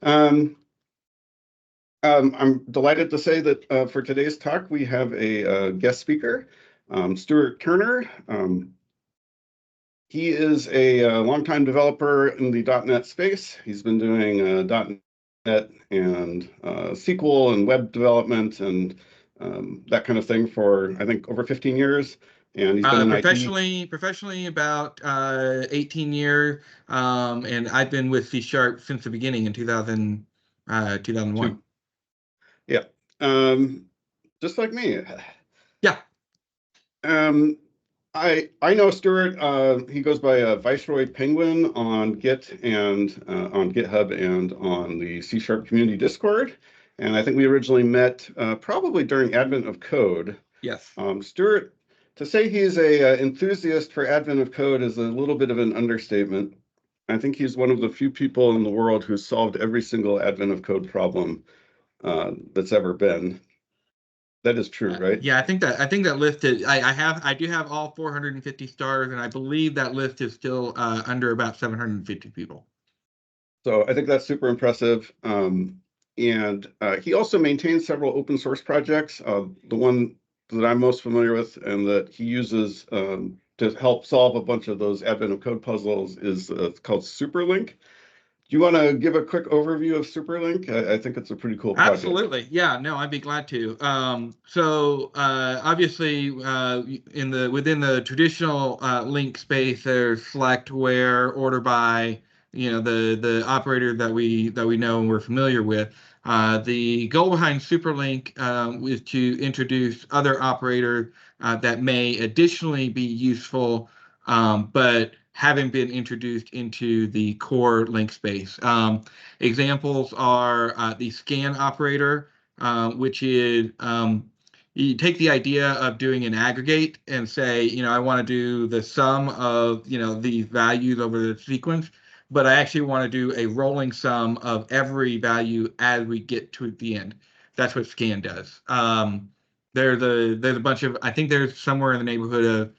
Um, I'm delighted to say that for today's talk, we have a guest speaker, Stuart Turner. He is a longtime developer in the .NET space. He's been doing .NET and SQL and web development and that kind of thing for, I think, over 15 years. And he's been in IT. Professionally about 18 years, and I've been with C# since the beginning in 2001. Yeah, just like me. Yeah. I know Stuart. He goes by Viceroy Penguin on Git and on GitHub and on the C# community Discord. And I think we originally met probably during Advent of Code. Yes. Stuart, to say he's a enthusiast for Advent of Code is a little bit of an understatement. I think he's one of the few people in the world who's solved every single Advent of Code problem that's ever been. That is true, right? Yeah, I think that list is. I do have all 450 stars, and I believe that list is still under about 750 people. So I think that's super impressive. And he also maintains several open source projects. The one that I'm most familiar with and that he uses to help solve a bunch of those Advent of Code puzzles is called Superlink. Do you want to give a quick overview of Superlink? I think it's a pretty cool project. Absolutely. Yeah, no, I'd be glad to. Obviously, within the traditional link space, there's select, where, order by, the operator that we know and we're familiar with. The goal behind Superlink is to introduce other operators that may additionally be useful, but haven't been introduced into the core link space. Examples are the scan operator, which is you take the idea of doing an aggregate and say, I want to do the sum of, these values over the sequence, but I actually want to do a rolling sum of every value as we get to the end. That's what scan does. There's a bunch of, I think there's somewhere in the neighborhood of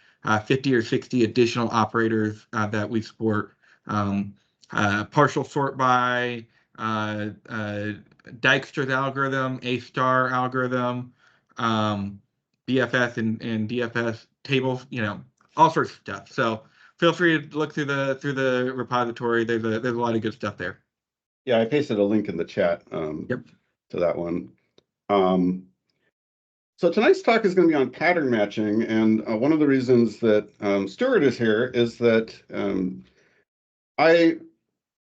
50 or 60 additional operators that we support. Partial sort by, Dijkstra's algorithm, A-star algorithm, BFS and DFS tables, all sorts of stuff. So feel free to look through the repository. There's a lot of good stuff there. Yeah, I pasted a link in the chat Yep. to that one. So tonight's talk is going to be on pattern matching, and one of the reasons that Stuart is here is that I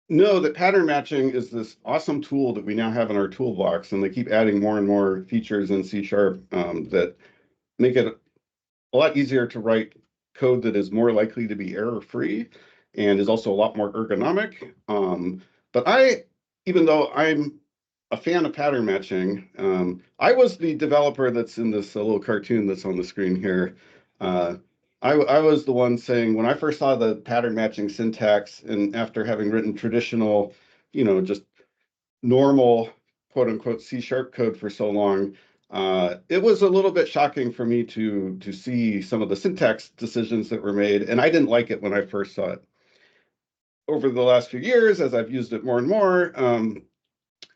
know that pattern matching is this awesome tool that we now have in our toolbox, and they keep adding more and more features in C# that make it a lot easier to write code that is more likely to be error-free and is also a lot more ergonomic. But even though I'm a fan of pattern matching, I was the developer that's in this little cartoon that's on the screen here. I was the one saying, when I first saw the pattern matching syntax, and after having written traditional, just normal quote unquote C# code for so long, it was a little bit shocking for me to see some of the syntax decisions that were made, and I didn't like it when I first saw it. Over the last few years, as I've used it more and more,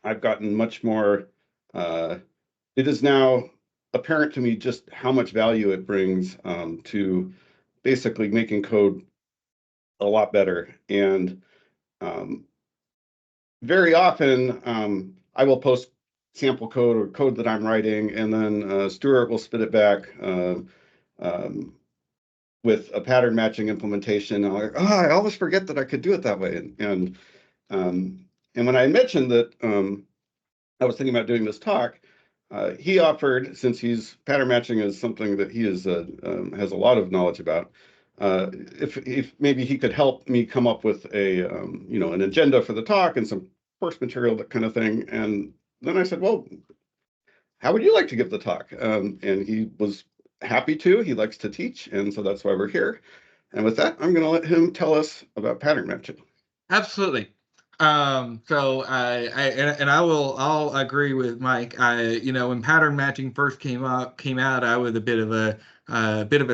I've gotten much more. It is now apparent to me just how much value it brings to basically making code a lot better. And very often, I will post sample code or code that I'm writing, and then Stuart will spit it back with a pattern matching implementation. And I'm like, I always forget that I could do it that way. And when I mentioned that I was thinking about doing this talk, he offered, since pattern matching is something that he has a lot of knowledge about, if maybe he could help me come up with an agenda for the talk and some course material, that kind of thing. And then I said, well, how would you like to give the talk? And he was happy to. He likes to teach, and so that's why we're here. And with that, I'm going to let him tell us about pattern matching. Absolutely. I'll agree with Mike. When pattern matching first came out, I was a bit of a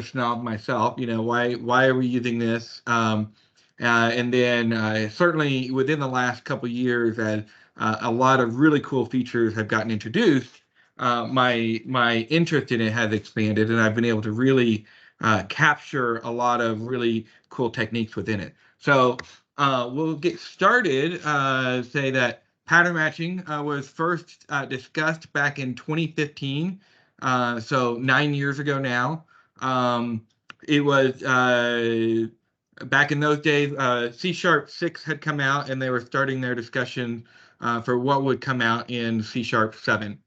snob myself. Why are we using this? And then certainly within the last couple of years, as a lot of really cool features have gotten introduced, my interest in it has expanded, and I've been able to really capture a lot of really cool techniques within it. So we'll get started. Say that pattern matching was first discussed back in 2015, so 9 years ago now. It was back in those days, C#6 had come out, and they were starting their discussion for what would come out in C#7.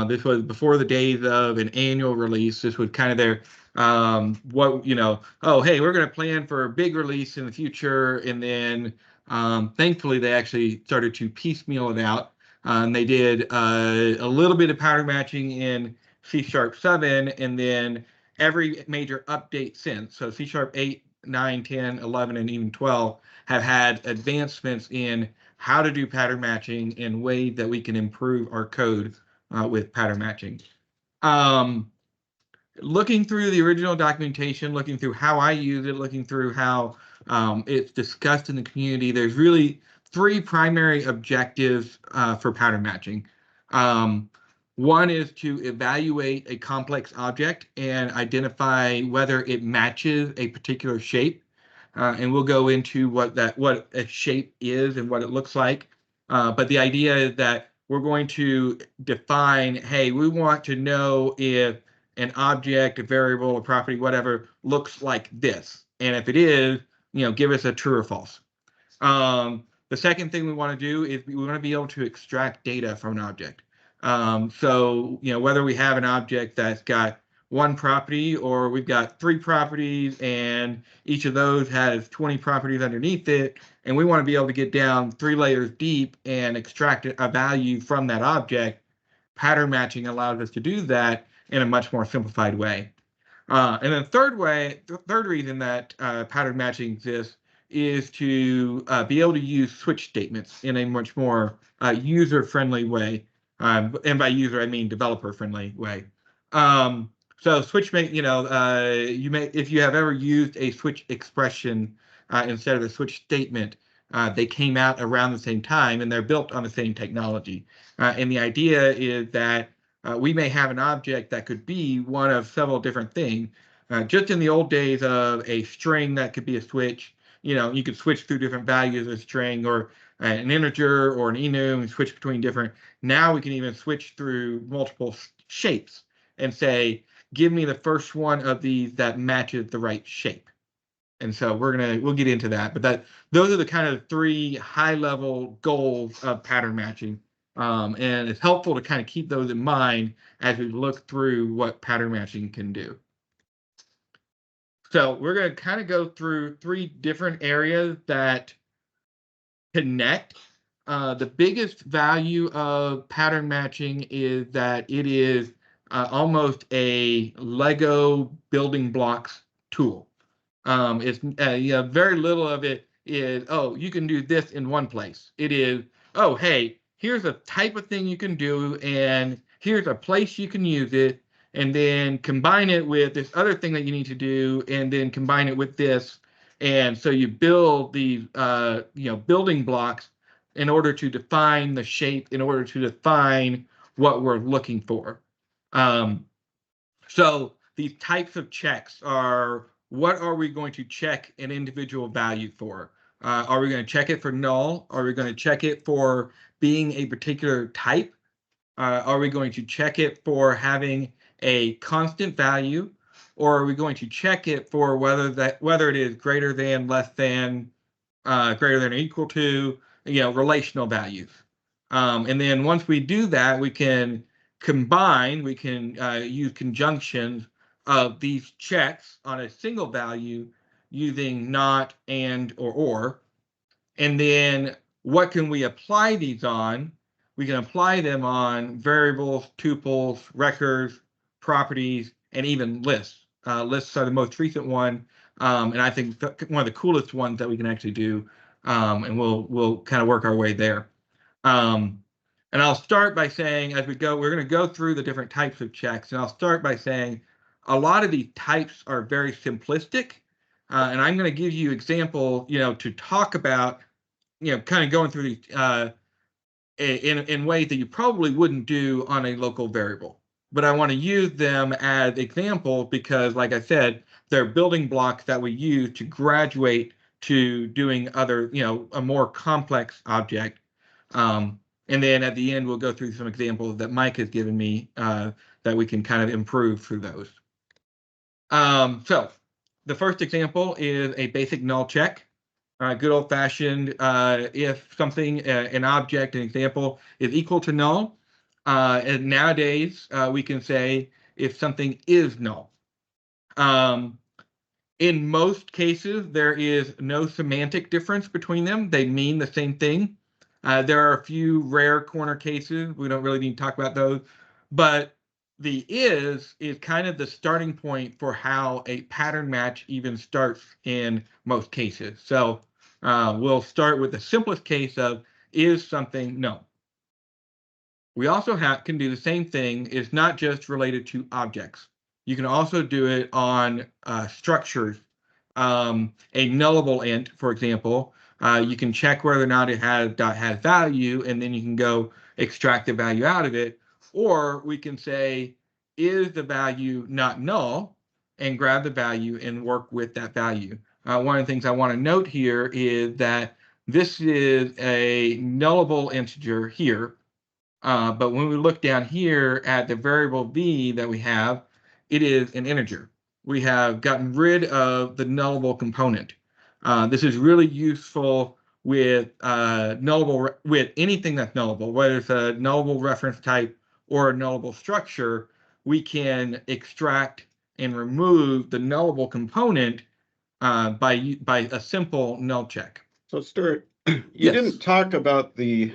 This was before the days of an annual release. This was kind of their oh, hey, we're going to plan for a big release in the future. And then thankfully, they actually started to piecemeal it out. And they did a little bit of pattern matching in C#7, and then every major update since. So C#8, 9, 10, 11, and even 12 have had advancements in how to do pattern matching in ways that we can improve our code with pattern matching. Looking through the original documentation, looking through how I use it, looking through how it's discussed in the community, there's really three primary objectives for pattern matching. One is to evaluate a complex object and identify whether it matches a particular shape. And we'll go into what a shape is and what it looks like. But the idea is that we're going to define, hey, we want to know if an object, a variable, a property, whatever, looks like this. And if it is, give us a true or false. The second thing we want to do is we want to be able to extract data from an object. So, whether we have an object that's got one property or we've got 3 properties and each of those has 20 properties underneath it, and we want to be able to get down 3 layers deep and extract a value from that object, pattern matching allows us to do that in a much more simplified way. And then the third reason that pattern matching exists is to be able to use switch statements in a much more user-friendly way. And by user, I mean developer-friendly way. So switch if you have ever used a switch expression instead of a switch statement, they came out around the same time, and they're built on the same technology. And the idea is that we may have an object that could be one of several different things. Just in the old days of a string that could be a switch, you could switch through different values of a string, or an integer or an enum, and switch between different. Now we can even switch through multiple shapes and say, give me the first one of these that matches the right shape. And so we'll get into that, but those are the kind of 3 high-level goals of pattern matching. And it's helpful to kind of keep those in mind as we look through what pattern matching can do. So we're going to kind of go through 3 different areas that connect. The biggest value of pattern matching is that it is almost a Lego building blocks tool. It's very little of it is, oh, you can do this in one place. It is, oh, hey, here's a type of thing you can do, and here's a place you can use it, and then combine it with this other thing that you need to do, and then combine it with this. And so you build these building blocks in order to define the shape, in order to define what we're looking for. So these types of checks are, what are we going to check an individual value for? Are we going to check it for null? Are we going to check it for being a particular type? Are we going to check it for having a constant value? Or are we going to check it for whether it is greater than, less than, greater than or equal to, relational values? And then once we do that, we can combine, we can use conjunctions of these checks on a single value using not, and, or. And then what can we apply these on? We can apply them on variables, tuples, records, properties, and even lists. Lists are the most recent one, and I think one of the coolest ones that we can actually do. And we'll kind of work our way there. And I'll start by saying, as we go, we're going to go through the different types of checks, and I'll start by saying a lot of these types are very simplistic, and I'm going to give you example, to talk about, kind of going through these in ways that you probably wouldn't do on a local variable. But I want to use them as examples because, like I said, they're building blocks that we use to graduate to doing other, a more complex object. And then at the end, we'll go through some examples that Mike has given me that we can kind of improve through those. So the first example is a basic null check. Good old fashioned, if something, an object, an example is equal to null. And nowadays, we can say if something is null. In most cases, there is no semantic difference between them. They mean the same thing. There are a few rare corner cases. We don't really need to talk about those. But the is kind of the starting point for how a pattern match even starts in most cases. So we'll start with the simplest case of is something null. We also can do the same thing. It's not just related to objects. You can also do it on structures. A nullable int, for example, you can check whether or not it has value, and then you can go extract the value out of it. Or we can say, is the value not null, and grab the value and work with that value. One of the things I want to note here is that this is a nullable integer here. But when we look down here at the variable v that we have, it is an integer. We have gotten rid of the nullable component. This is really useful with with anything that's nullable, whether it's a nullable reference type or a nullable structure. We can extract and remove the nullable component by a simple null check. So Stuart, you didn't talk about the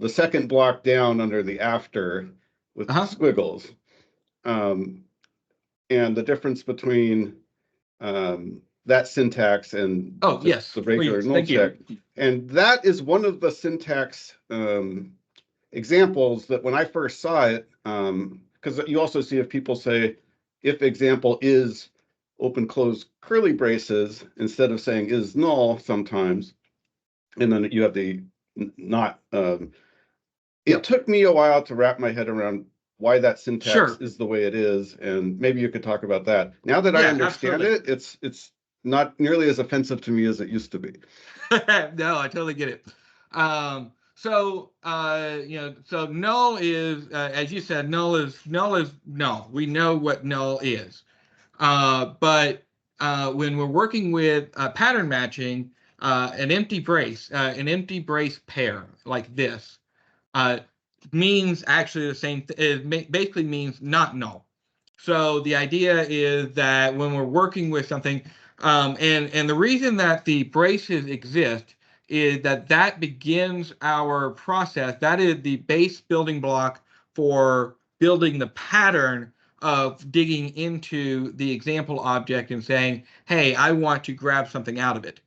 second block down under the after with the squiggles, and the difference between that syntax and the regular null check. And that is one of the syntax examples that when I first saw it, because you also see if people say if example is open close curly braces instead of saying is null sometimes, and then you have the not. It took me a while to wrap my head around why that syntax is the way it is, and maybe you could talk about that. Now that I understand it, it's not nearly as offensive to me as it used to be. No, I totally get it. So null is, as you said, null is null. We know what null is. But when we're working with pattern matching, an empty brace pair like this means actually the same thing. It basically means not null. So the idea is that when we're working with something, and the reason that the braces exist is that begins our process. That is the base building block for building the pattern of digging into the example object and saying, hey, I want to grab something out of it.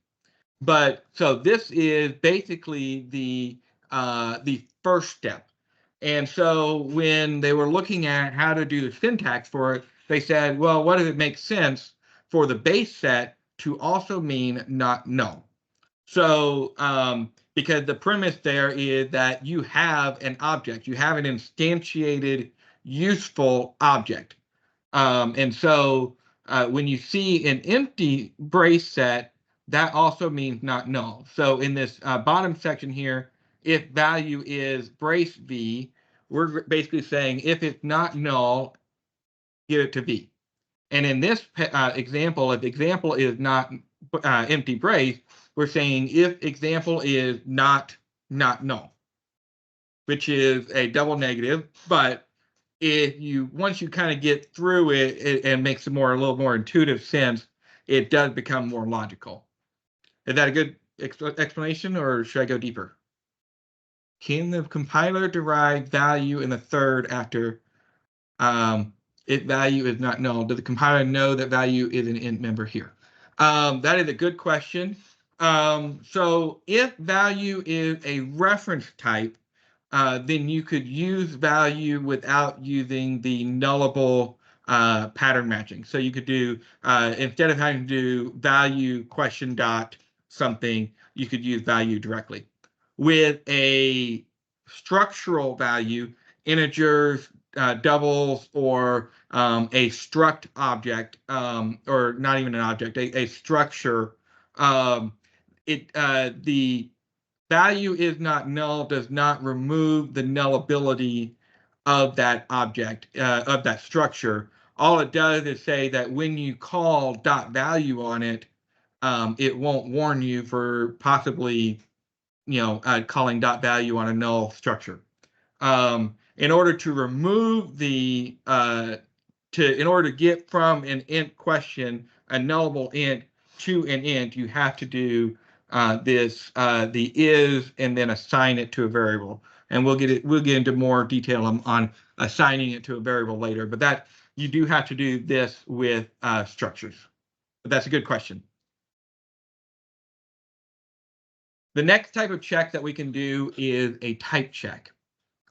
But so this is basically the first step. And so when they were looking at how to do the syntax for it, they said, well, what if it makes sense for the base set to also mean not null? So because the premise there is that you have an object, you have an instantiated useful object. And so when you see an empty brace set, that also means not null. So in this bottom section here, if value is brace v, we're basically saying if it's not null, give it to v. And in this example, if example is not empty brace, we're saying if example is not null, which is a double negative. But once you kind of get through it and makes a little more intuitive sense, it does become more logical. Is that a good explanation, or should I go deeper? Can the compiler derive value in the third after if value is not null? Does the compiler know that value is an int member here? That is a good question. So if value is a reference type, then you could use value without using the nullable pattern matching. So you could do, instead of having to do value question dot something, you could use value directly. with a structural value, integers, doubles, or a struct object, or not even an object, a structure. The value is not null does not remove the nullability of that object, of that structure. All it does is say that when you call dot value on it, it won't warn you for possibly, calling dot value on a null structure. In order to remove the, in order to get from an int question, a nullable int, to an int, you have to do the is, and then assign it to a variable. And we'll get into more detail on assigning it to a variable later. But that you do have to do this with structures. But that's a good question. The next type of check that we can do is a type check.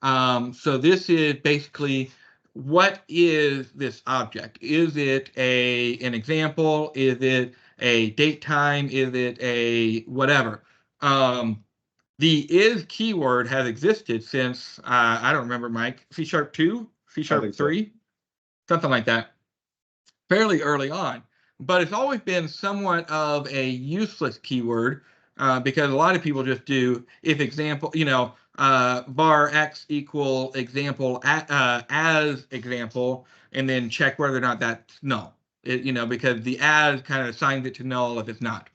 So this is basically, what is this object? Is it an example? Is it a date time? Is it a whatever? The is keyword has existed since, I don't remember, Mike, C#2, C#3, something like that, fairly early on. But it's always been somewhat of a useless keyword, because a lot of people just do if example, var x equal example as example, and then check whether or not that's null. Because the as kind of assigns it to null if it's not.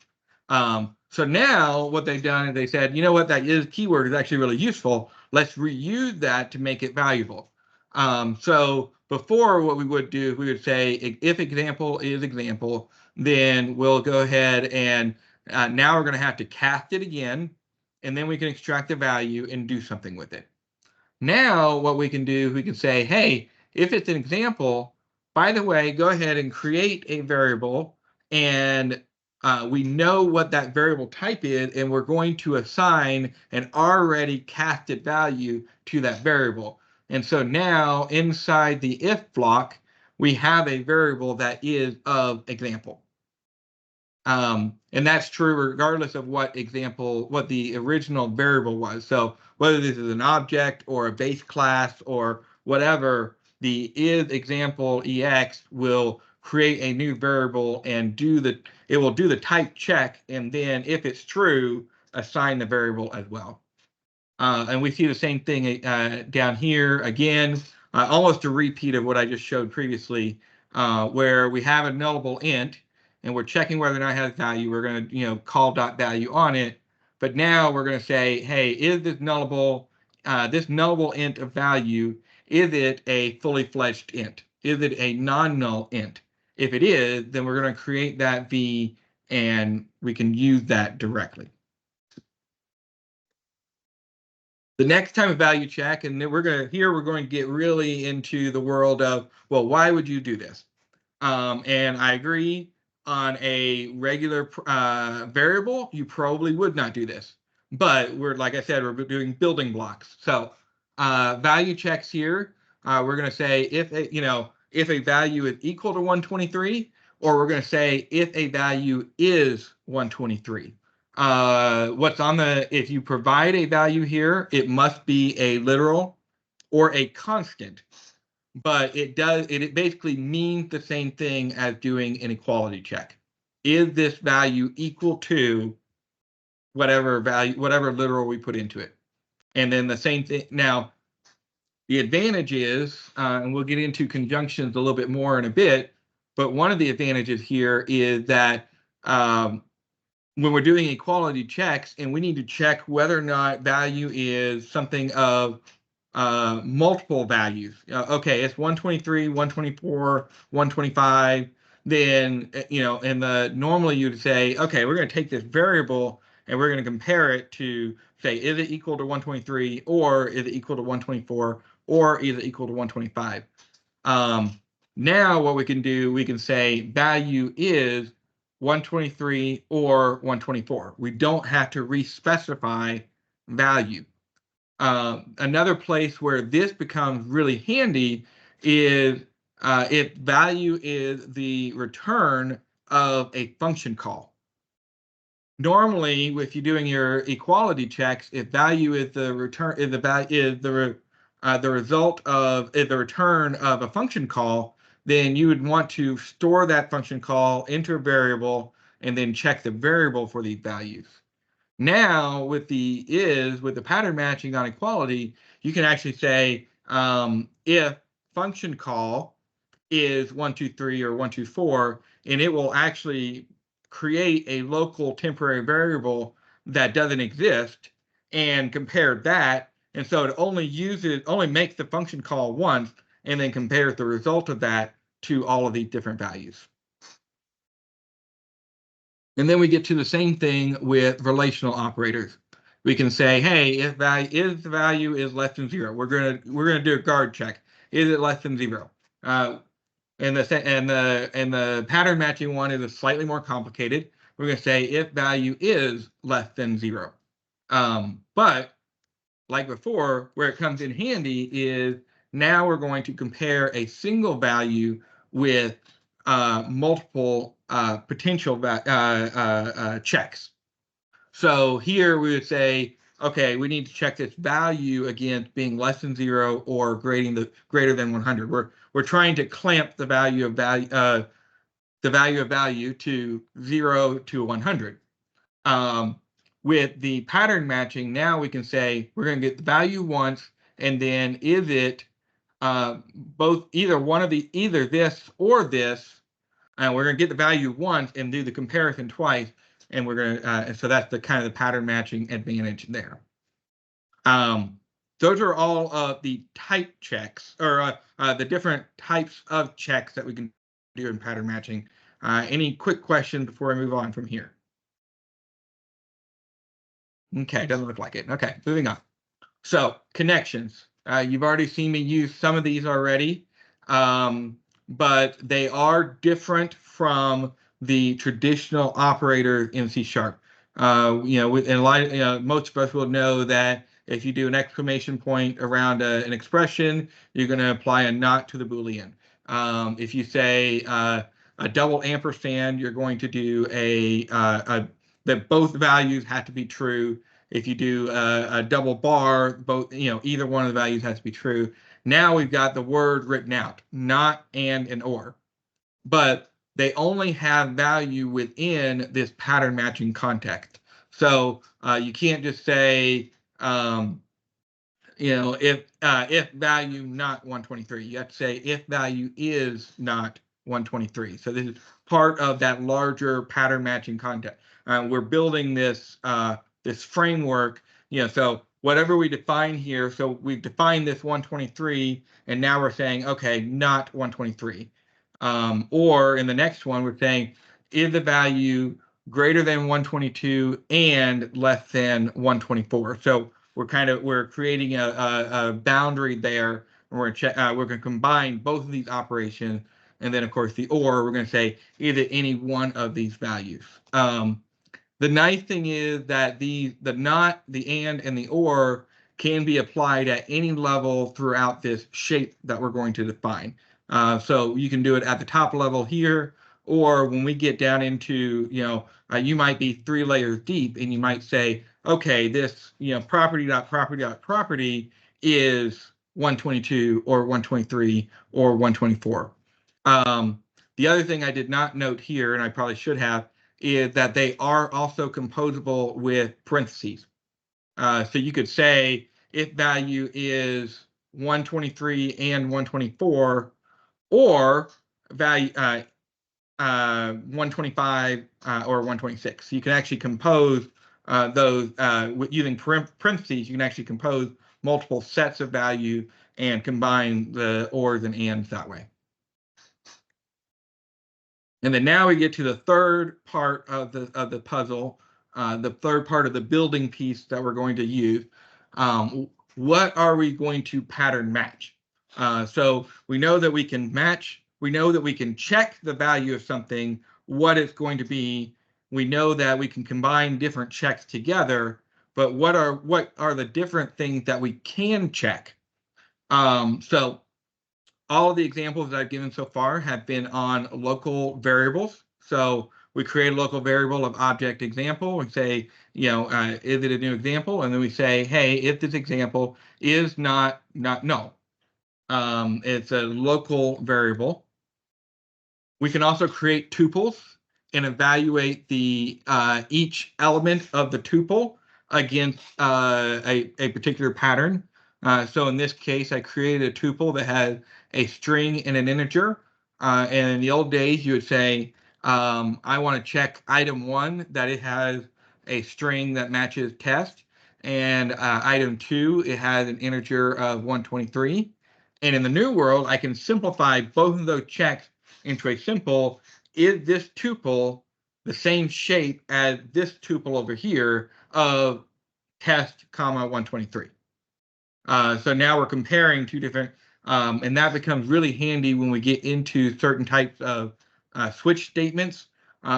So now what they've done is they said, you know what, that is keyword is actually really useful. Let's reuse that to make it valuable. So before, what we would do, we would say if example is example, then we'll go ahead and now we're going to have to cast it again, and then we can extract the value and do something with it. Now what we can do, we can say, hey, if it's an example, by the way, go ahead and create a variable, and we know what that variable type is, and we're going to assign an already casted value to that variable. And so now inside the if block, we have a variable that is of example. And that's true regardless of what the original variable was. So whether this is an object or a base class or whatever, the is example ex will create a new variable and it will do the type check, and then if it's true, assign the variable as well. And we see the same thing down here again, almost a repeat of what I just showed previously, where we have a nullable int, and we're checking whether or not it has value. We're going to, call dot value on it. But now we're going to say, hey, is this nullable int of value, is it a fully fledged int? Is it a non-null int? If it is, then we're going to create that v, and we can use that directly. The next time a value check, and then we're going to get really into the world of, well, why would you do this? And I agree, on a regular variable, you probably would not do this. But like I said, we're doing building blocks. So value checks here, we're going to say if a value is equal to 123, or we're going to say if a value is 123. If you provide a value here, it must be a literal or a constant, but it basically means the same thing as doing an equality check. Is this value equal to whatever literal we put into it? And then the same thing. Now, the advantage is, and we'll get into conjunctions a little bit more in a bit, but one of the advantages here is that when we're doing equality checks and we need to check whether or not value is something of multiple values. Okay, it's 123, 124, 125. Then, and normally you'd say, okay, we're going to take this variable and we're going to compare it to say, is it equal to 123, or is it equal to 124, or is it equal to 125? Now what we can do, we can say value is 123 or 124. We don't have to re-specify value. Another place where this becomes really handy is if value is the return of a function call. normally, if you're doing your equality checks, if value is the return, is the result of the return of a function call, then you would want to store that function call into a variable and then check the variable for these values. Now, with the pattern matching on equality, you can actually say if function call is 123 or 124, and it will actually create a local temporary variable that doesn't exist and compare that. And so it only makes the function call once and then compares the result of that to all of these different values. And then we get to the same thing with relational operators. We can say, hey, if the value is less than 0, we're gonna do a guard check. Is it less than 0? And the pattern matching one is slightly more complicated. We're going to say if value is less than 0. But like before, where it comes in handy is now we're going to compare a single value with multiple potential checks. So here we would say, okay, we need to check this value against being less than 0 or greater than 100. We're trying to clamp the value of value to 0 to 100. With the pattern matching, now we can say we're going to get the value once, and then is it either this or this, and we're going to get the value once and do the comparison twice, and we're going to so that's the kind of the pattern matching advantage there. Those are all of the type checks, or the different types of checks that we can do in pattern matching. Any quick questions before I move on from here? Okay, doesn't look like it. Okay, moving on. So connections. You've already seen me use some of these already, but they are different from the traditional operator in C#. Most of us will know that if you do an exclamation point around an expression, you're going to apply a not to the Boolean. If you say a double ampersand, you're going to do that both values have to be true. If you do a double bar, either one of the values has to be true. Now we've got the word written out, not and or, but they only have value within this pattern matching context. So you can't just say, if value not 123. You have to say if value is not 123. So this is part of that larger pattern matching context. We're building this framework. So whatever we define here, so we've defined this 123, and now we're saying, okay, not 123. Or in the next one, we're saying, is the value greater than 122 and less than 124? So we're creating a boundary there, and we're going to combine both of these operations, and then of course the or, we're going to say either any one of these values. The nice thing is that the not, the and the or can be applied at any level throughout this shape that we're going to define. So you can do it at the top level here, or when we get down into, you might be 3 layers deep, and you might say, okay, this, property is 122 or 123 or 124. The other thing I did not note here, and I probably should have, is that they are also composable with parentheses. So you could say if value is 123 and 124, or value 125 or 126. So you can actually compose those using parentheses. You can actually compose multiple sets of value and combine the ors and ands that way. And then now we get to the third part of the puzzle, the third part of the building piece that we're going to use. What are we going to pattern match? So we know that we can match. We know that we can check the value of something, what it's going to be. We know that we can combine different checks together, but what are the different things that we can check? So all of the examples that I've given so far have been on local variables. So we create a local variable of object example and say, is it a new example? And then we say, hey, if this example is not null, it's a local variable. We can also create tuples and evaluate the each element of the tuple against a particular pattern. So in this case, I created a tuple that had a string and an integer. And in the old days, you would say, I want to check item 1 that it has a string that matches test, and item 2, it has an integer of 123. And in the new world, I can simplify both of those checks into a simple, is this tuple the same shape as this tuple over here of test, comma, 123? So now we're comparing two different, and that becomes really handy when we get into certain types of switch statements.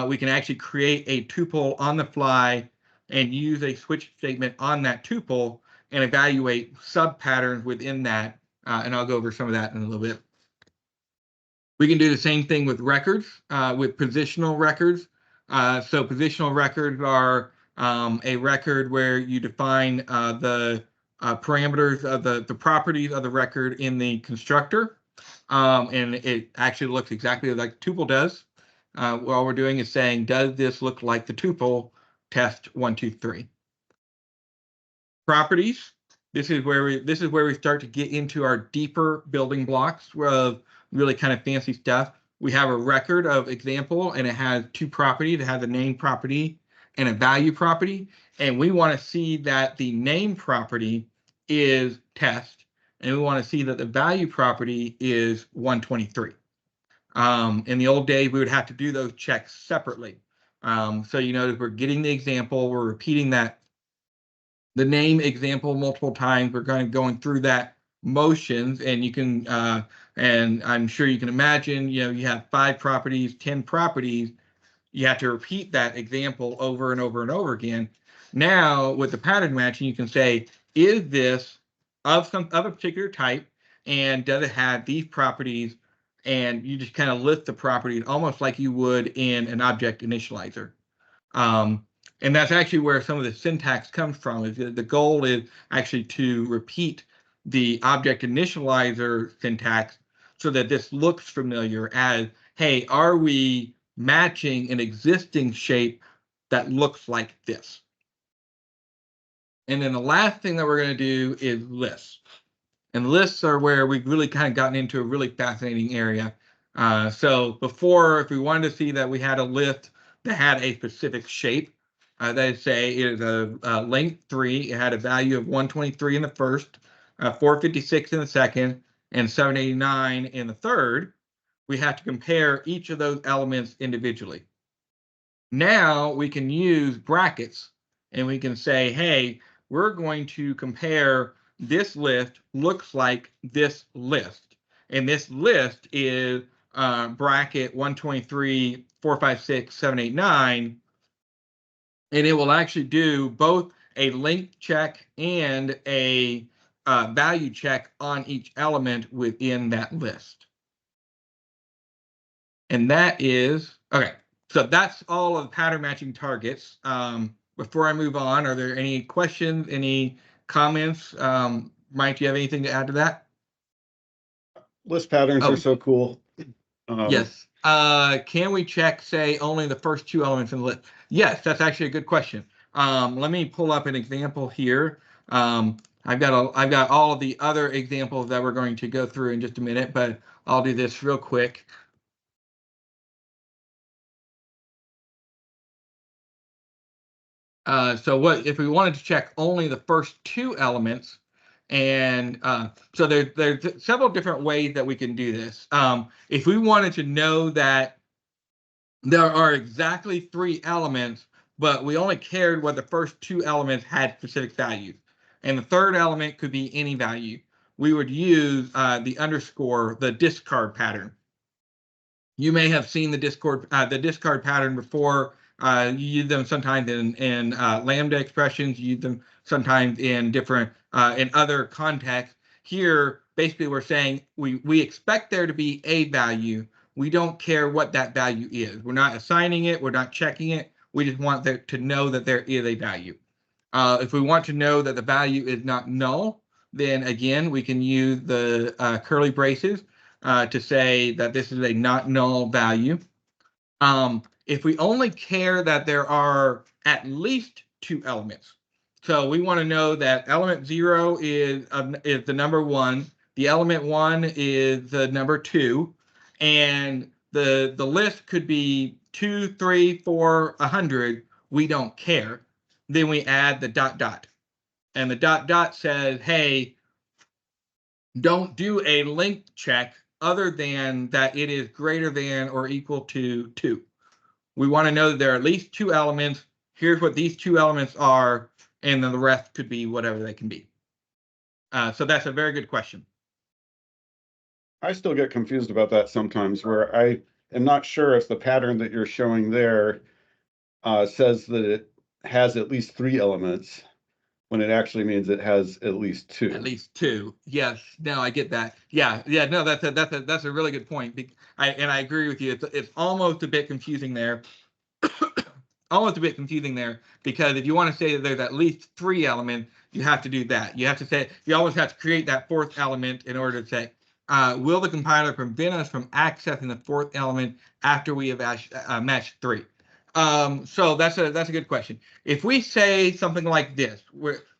We can actually create a tuple on the fly and use a switch statement on that tuple and evaluate sub patterns within that. And I'll go over some of that in a little bit. We can do the same thing with records, with positional records. So positional records are a record where you define the parameters of the properties of the record in the constructor. And it actually looks exactly like the tuple does. All we're doing is saying, does this look like the tuple test 1, 2, 3? Properties. This is where we start to get into our deeper building blocks of really kind of fancy stuff. We have a record of example, and it has two properties. It has a name property and a value property. And we want to see that the name property is test, and we want to see that the value property is 123. In the old days, we would have to do those checks separately. So you notice we're getting the example, we're repeating the name example multiple times. We're kind of going through that motions, and you can, and I'm sure you can imagine, you have 5 properties, 10 properties. You have to repeat that example over and over and over again. Now, with the pattern matching, you can say, is this of a particular type, and does it have these properties? And you just kind of list the properties almost like you would in an object initializer. And that's actually where some of the syntax comes from. Is the goal is actually to repeat the object initializer syntax so that this looks familiar as, hey, are we matching an existing shape that looks like this? And then the last thing that we're going to do is lists. And lists are where we've really kind of gotten into a really fascinating area. So before, if we wanted to see that we had a list that had a specific shape, that say it is a length 3, it had a value of 123 in the first, 456 in the second, and 789 in the third, we have to compare each of those elements individually. Now we can use brackets, and we can say, hey, we're going to compare this list looks like this list. And this list is bracket 123, 456, 789. And it will actually do both a length check and a value check on each element within that list. And that is, okay, so that's all of the pattern matching targets. Before I move on, are there any questions, any comments? Mike, do you have anything to add to that? List patterns are so cool. Yes. Can we check, say, only the first 2 elements in the list? Yes, that's actually a good question. Let me pull up an example here. I've got all of the other examples that we're going to go through in just a minute, but I'll do this real quick. So what if we wanted to check only the first 2 elements? And so there's several different ways that we can do this. If we wanted to know that there are exactly 3 elements, but we only cared what the first 2 elements had specific values, and the third element could be any value, we would use the underscore, the discard pattern. You may have seen the discard pattern before. You use them sometimes in lambda expressions. You use them sometimes in different in other contexts. Here, basically, we're saying we expect there to be a value. we don't care what that value is. We're not assigning it. We're not checking it. We just want to know that there is a value. If we want to know that the value is not null, then again, we can use the curly braces to say that this is a not null value. If we only care that there are at least 2 elements, so we want to know that element 0 is the number 1, the element 1 is the number 2, and the list could be 2, 3, 4, 100. We don't care. Then we add the dot dot, and the dot dot says, hey, don't do a length check other than that it is greater than or equal to 2. We want to know that there are at least 2 elements. Here's what these 2 elements are, and then the rest could be whatever they can be. So that's a very good question. I still get confused about that sometimes, where I am not sure if the pattern that you're showing there says that it has at least 3 elements, when it actually means it has at least 2. At least 2. Yes. No, I get that. Yeah. No, that's a really good point. I agree with you. It's almost a bit confusing there. Almost a bit confusing there, because if you want to say that there's at least 3 elements, you have to do that. You have to say, you always have to create that 4th element in order to say, will the compiler prevent us from accessing the 4th element after we have matched 3? So that's a good question. If we say something like this,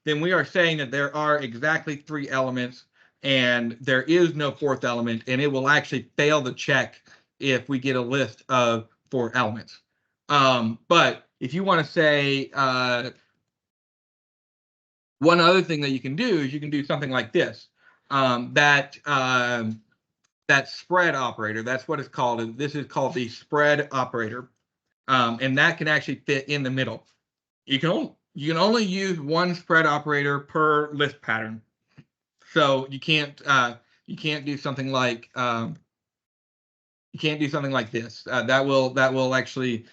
then we are saying that there are exactly 3 elements and there is no 4th element, and it will actually fail the check if we get a list of 4 elements. But if you want to say one other thing that you can do is you can do something like this. That spread operator, that's what it's called. This is called the spread operator. And that can actually fit in the middle. You can only use one spread operator per list pattern. So you can't do something like this. That will actually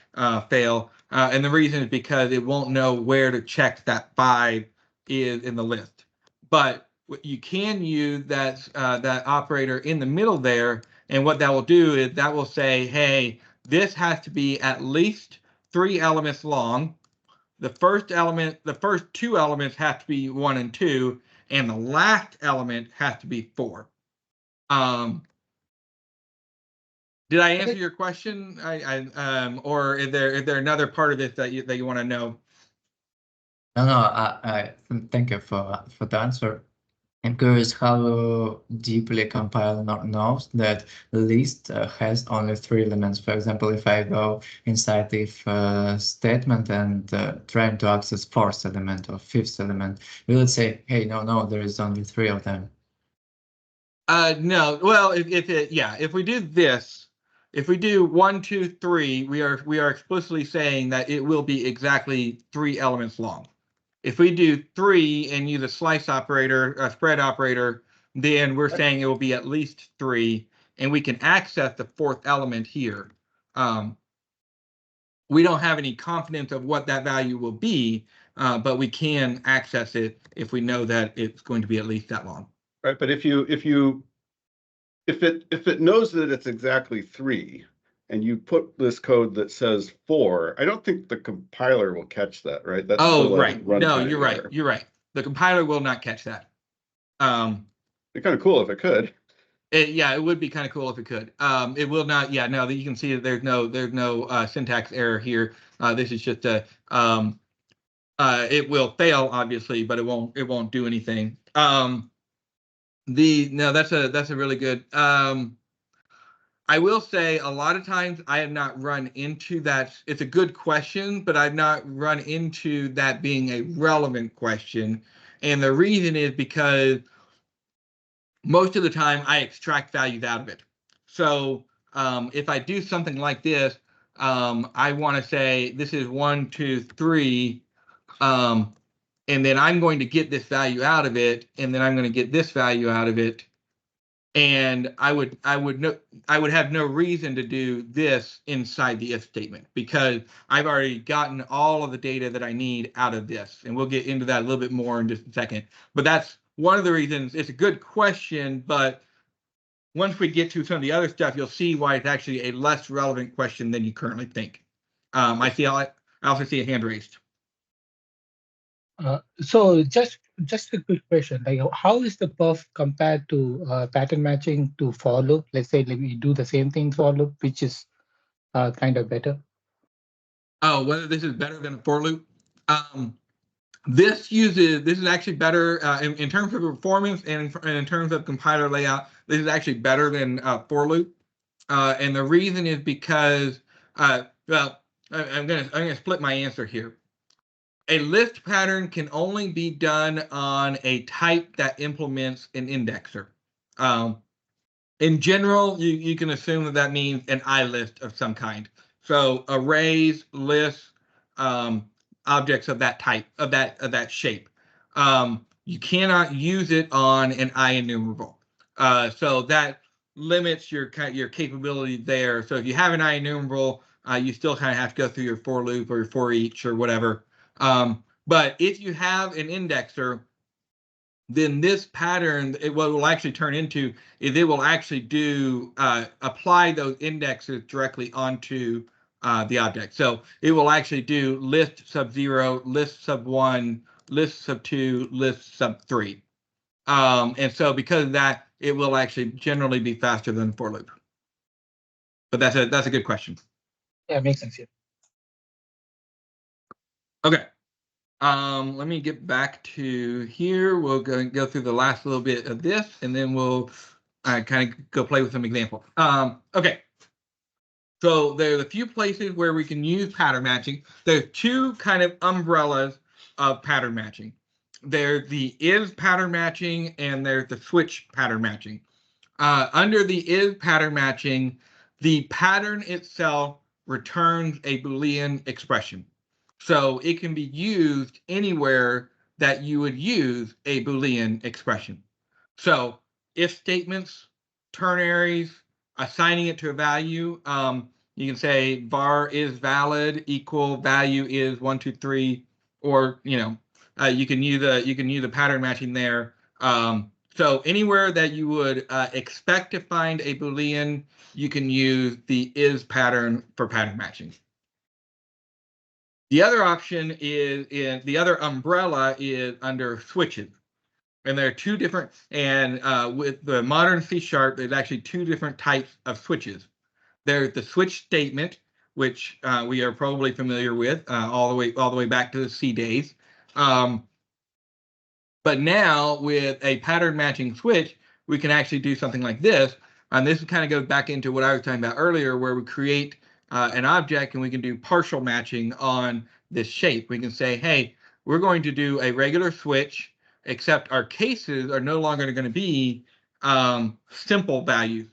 fail. And the reason is because it won't know where to check that 5 is in the list. But you can use that operator in the middle there, and what that will do is that will say, hey, this has to be at least 3 elements long. The first 2 elements have to be 1 and 2, and the last element has to be 4. Did I answer your question? Or is there another part of this that you want to know? No, I thank you for the answer. I'm curious how deeply compiler knows that list has only 3 elements. For example, if I go inside if statement and trying to access 4th element or 5th element, will it say, hey, no, there is only 3 of them? No. Well, if we do this, if we do 1, 2, 3, we are explicitly saying that it will be exactly 3 elements long. If we do 3 and use a slice operator, a spread operator, then we're saying it will be at least 3, and we can access the 4th element here. We don't have any confidence of what that value will be, but we can access it if we know that it's going to be at least that long. Right, but if it knows that it's exactly 3, and you put this code that says 4, I don't think the compiler will catch that, right? That's right. No, you're right. You're right. The compiler will not catch that. It'd be kind of cool if it could. It would be kind of cool if it could. It will not. Yeah, no. You can see that there's no syntax error here. This is just a. It will fail, obviously, but it won't do anything. That's a really good. I will say a lot of times I have not run into that. It's a good question, but I've not run into that being a relevant question. And the reason is because most of the time I extract values out of it. So if I do something like this, I want to say this is 1, 2, 3, and then I'm going to get this value out of it, and then I'm going to get this value out of it. And I would have no reason to do this inside the if statement, because I've already gotten all of the data that I need out of this. And we'll get into that a little bit more in just a second. But that's one of the reasons. It's a good question, but once we get to some of the other stuff, you'll see why it's actually a less relevant question than you currently think. I also see a hand raised. So just a quick question, like how is the perf compared to pattern matching to for loop? Let's say like we do the same thing for loop, which is kind of better. Oh, whether this is better than a for loop? This is actually better in terms of performance and in terms of compiler layout. This is actually better than for loop, and the reason is because well, I'm gonna split my answer here. A list pattern can only be done on a type that implements an indexer. In general, you can assume that means an iList of some kind. So arrays, lists, objects of that type, of that shape. You cannot use it on an IEnumerable. So that limits your capability there. So if you have an IEnumerable, you still kind of have to go through your for loop or your for each or whatever. But if you have an indexer, then this pattern, what it will actually turn into is it will actually do apply those indexes directly onto the object. So it will actually do list sub 0, list sub 1, list sub 2, list sub 3. And so because of that, it will actually generally be faster than for loop. But that's a good question. Yeah, makes sense. Yeah. Okay. Let me get back to here. We'll go through the last little bit of this, and then we'll kind of go play with some examples. Okay. So there's a few places where we can use pattern matching. There's two kind of umbrellas of pattern matching. There's the is pattern matching, and there's the switch pattern matching. Under the is pattern matching, the pattern itself returns a Boolean expression. So it can be used anywhere that you would use a Boolean expression. So if statements, ternaries, assigning it to a value, you can say var is valid equal value is 1, 2, 3, or you can use a pattern matching there. So anywhere that you would expect to find a Boolean, you can use the is pattern for pattern matching. The other option is the other umbrella is under switches. And there are two different, and with the modern C#, there's actually two different types of switches. There's the switch statement, which we are probably familiar with all the way back to the C days. But now with a pattern matching switch, we can actually do something like this. And this kind of goes back into what I was talking about earlier, where we create an object and we can do partial matching on this shape. We can say, hey, we're going to do a regular switch, except our cases are no longer going to be simple values.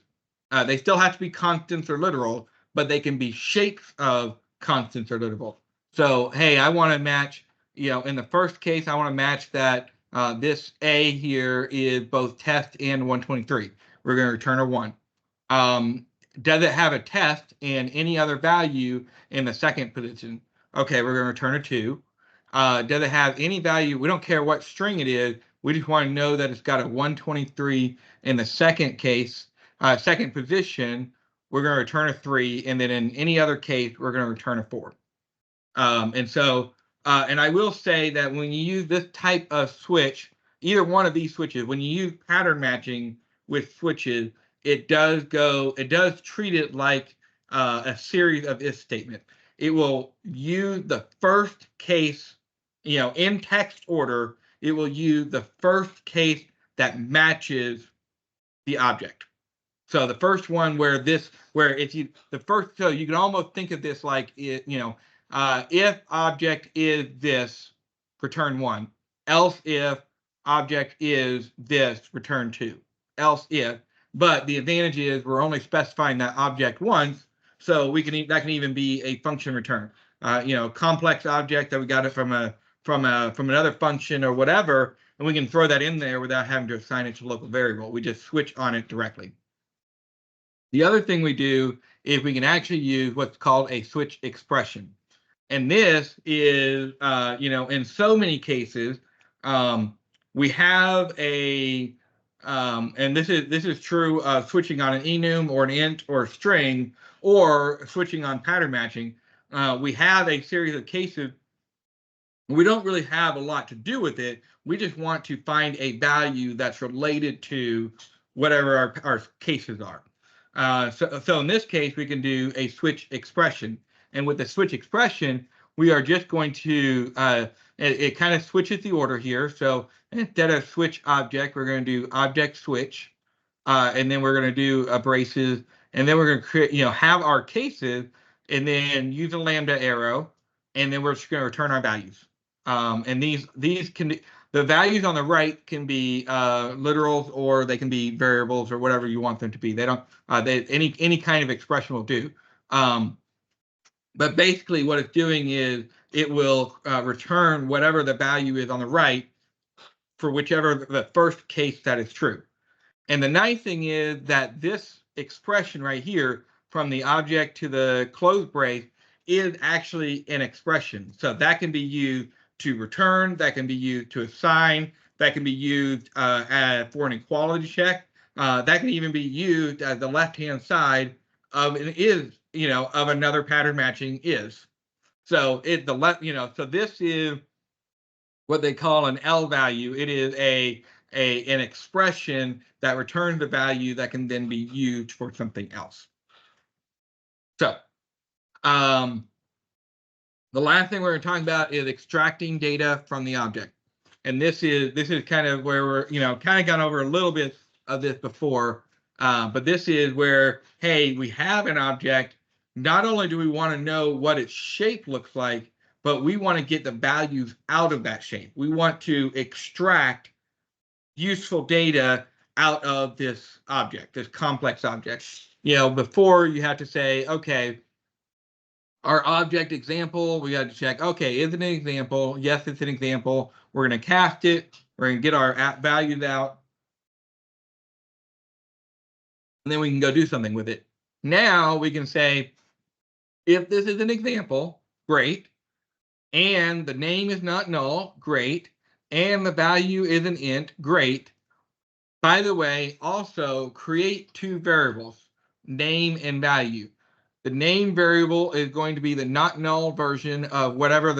They still have to be constants or literal, but they can be shapes of constants or literal. So, hey, I want to match, in the first case, I want to match that this A here is both test and 123. We're going to return a 1. Does it have a test and any other value in the second position? Okay, we're going to return a 2. Does it have any value? We don't care what string it is. We just want to know that it's got a 123 in the second case, second position. We're going to return a 3, and then in any other case, we're going to return a 4. And I will say that when you use this type of switch, either one of these switches, when you use pattern matching with switches, it does treat it like a series of if statements. It will use the first case, in text order, it will use the first case that matches the object. So the first one so you can almost think of this like if object is this, return 1. Else if object is this, return 2. Else if. But the advantage is we're only specifying that object once, so that can even be a function return. Complex object that we got it from another function or whatever, and we can throw that in there without having to assign it to a local variable. We just switch on it directly. The other thing we do is we can actually use what's called a switch expression. And this is, in so many cases, we have a And this is true of switching on an enum or an int or a string, or switching on pattern matching. We have a series of cases. We don't really have a lot to do with it. We just want to find a value that's related to whatever our cases are. So in this case, we can do a switch expression. And with the switch expression, we are just going to, it kind of switches the order here. So instead of switch object, we're going to do object switch. And then we're going to do braces. And then we're going to create, have our cases, and then use a lambda arrow. And then we're just going to return our values. And these can be, the values on the right can be literals, or they can be variables, or whatever you want them to be. They don't any kind of expression will do. But basically what it's doing is it will return whatever the value is on the right for whichever the first case that is true. And the nice thing is that this expression right here, from the object to the close brace, is actually an expression. So that can be used to return, that can be used to assign, that can be used for an equality check. That can even be used as the left-hand side of an is, of another pattern matching is. So so this is what they call an L value. It is an expression that returns the value that can then be used for something else. So, the last thing we're going to talk about is extracting data from the object. And this is kind of where we're, kind of gone over a little bit of this before, but this is where, hey, we have an object. Not only do we want to know what its shape looks like, but we want to get the values out of that shape. We want to extract useful data out of this object, this complex object. Before you have to say, okay, our object example, we got to check, okay, is it an example? Yes, it's an example. We're going to cast it. We're going to get our values out. And then we can go do something with it. Now we can say, if this is an example, great. And the name is not null, great. And the value is an int, great. By the way, also create two variables, name and value. The name variable is going to be the not null version of whatever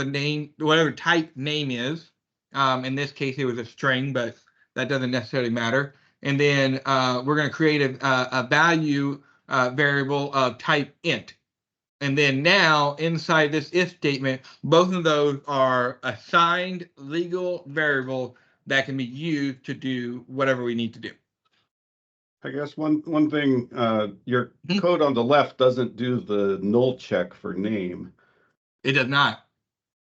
type name is. In this case, it was a string, but that doesn't necessarily matter. And then we're going to create a value variable of type int. And then now inside this if statement, both of those are assigned legal variables that can be used to do whatever we need to do. I guess one thing, your code on the left doesn't do the null check for name. It does not.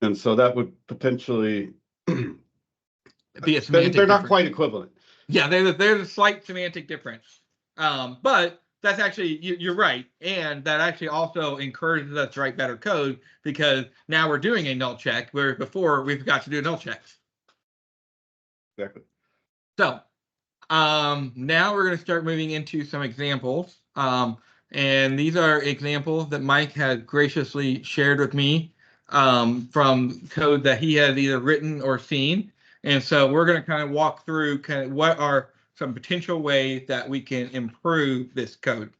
And so that would potentially be a semantic they're not difference. quite equivalent. Yeah, there's a slight semantic difference. But that's actually, you're right. And that actually also encourages us to write better code, because now we're doing a null check, where before we forgot to do null checks. Exactly. So now we're going to start moving into some examples. And these are examples that Mike has graciously shared with me from code that he has either written or seen. And so we're going to kind of walk through kind of what are some potential ways that we can improve this code.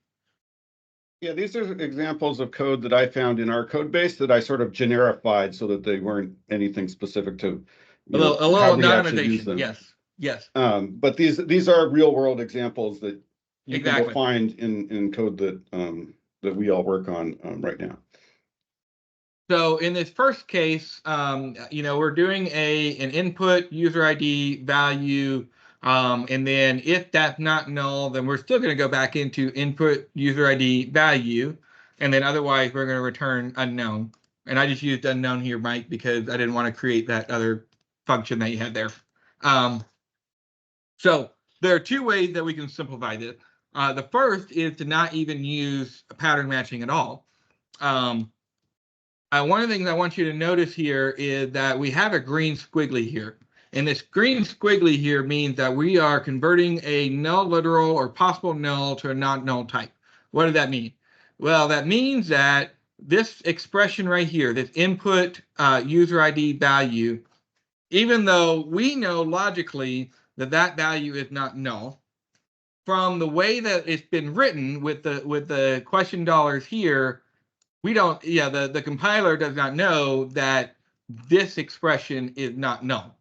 Yeah, these are examples of code that I found in our code base that I sort of generified so that they weren't anything specific to A little anonymization. Yes. But these are real world examples that you Exactly. can find in code that we all work on right now. So in this first case, we're doing an input user ID value, and then if that's not null, then we're still going to go back into input user ID value, and then otherwise we're going to return unknown. And I just used unknown here, Mike, because I didn't want to create that other function that you had there. So there are two ways that we can simplify this. The first is to not even use pattern matching at all. One of the things I want you to notice here is that we have a green squiggly here. And this green squiggly here means that we are converting a null literal or possible null to a not null type. What does that mean? Well, that means that this expression right here, this input user ID value, even though we know logically that that value is not null, from the way that it's been written with the question dollars here, we don't, yeah, the compiler does not know that this expression is not null.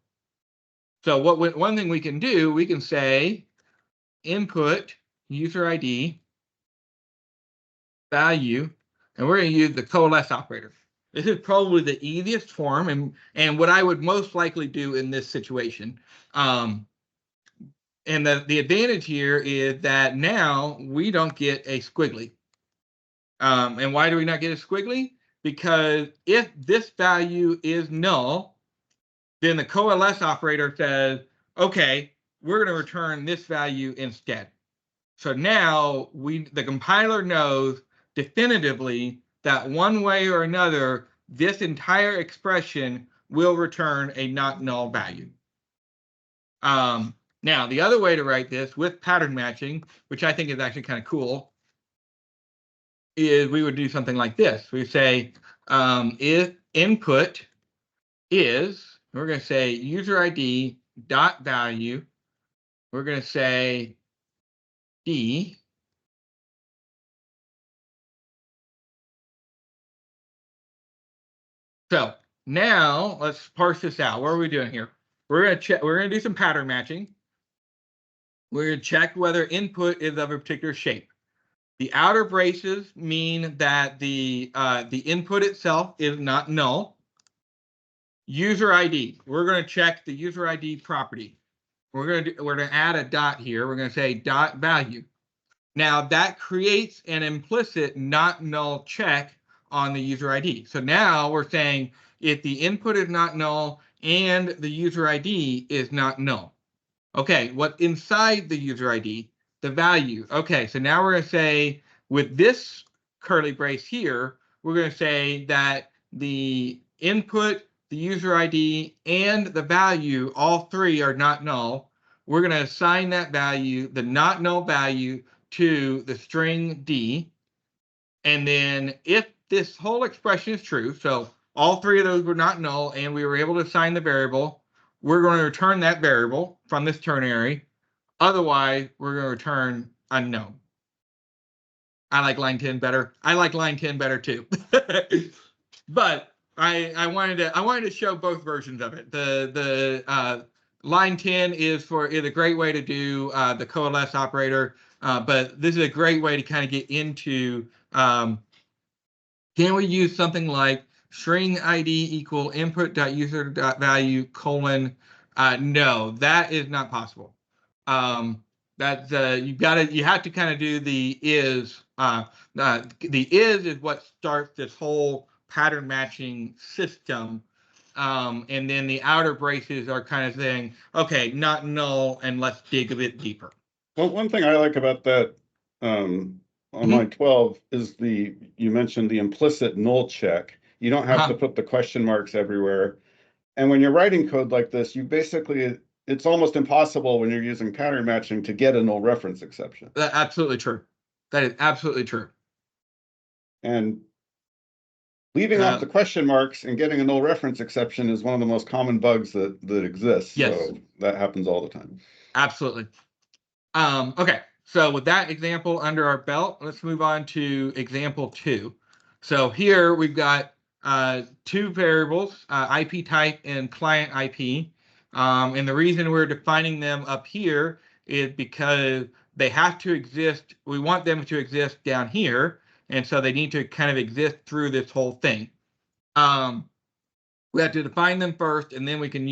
So one thing we can do, we can say input user ID value, and we're going to use the coalesce operator. This is probably the easiest form and what I would most likely do in this situation. And the advantage here is that now we don't get a squiggly. And why do we not get a squiggly? Because if this value is null, then the coalesce operator says, okay, we're going to return this value instead. So now the compiler knows definitively that one way or another, this entire expression will return a not null value. Now, the other way to write this with pattern matching, which I think is actually kind of cool, is we would do something like this. We say if input is, we're going to say user ID dot value, we're going to say D. So now let's parse this out. What are we doing here? We're going to check, we're going to do some pattern matching. We're going to check whether input is of a particular shape. The outer braces mean that the input itself is not null. User ID, we're going to check the user ID property. We're going to add a dot here. We're going to say dot value. Now that creates an implicit not null check on the user ID. So now we're saying if the input is not null and the user ID is not null. Okay, what inside the user ID? The value. Okay, so now we're going to say with this curly brace here, we're going to say that the input, the user ID, and the value, all three are not null. We're going to assign that value, the not null value, to the string D. And then if this whole expression is true, so all three of those were not null and we were able to assign the variable, we're going to return that variable from this ternary. Otherwise, we're going to return unknown. I like line 10 better. I like line 10 better too. But I wanted to show both versions of it. The line 10 is a great way to do the coalesce operator. But this is a great way to kind of get into, can we use something like string ID equal input.user.value colon? No, that is not possible. That's you have to kind of do the is. The is what starts this whole pattern matching system. And then the outer braces are kind of saying, okay, not null, and let's dig a bit deeper. Well, one thing I like about that on line 12 is you mentioned the implicit null check. You don't have to put the question marks everywhere. And when you're writing code like this, you basically, it's almost impossible when you're using pattern matching to get a null reference exception. That's absolutely true. That is absolutely true. And leaving off the question marks and getting a null reference exception is one of the most common bugs that exists. Yes. So that happens all the time. Absolutely. Okay, so with that example under our belt, let's move on to example 2. So here we've got two variables, IP type and client IP. And the reason we're defining them up here is because they have to exist. We want them to exist down here. And so they need to kind of exist through this whole thing. We have to define them first, and then we can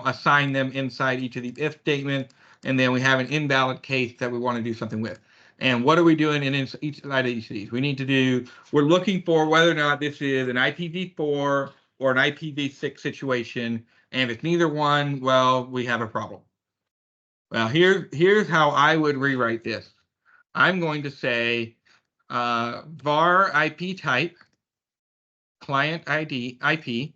assign them inside each of these if statements. And then we have an invalid case that we want to do something with. And what are we doing in each side of each of these? We're looking for whether or not this is an IPv4 or an IPv6 situation. And if it's neither one, well, we have a problem. Well, here's how I would rewrite this. I'm going to say var IP type client ID IP.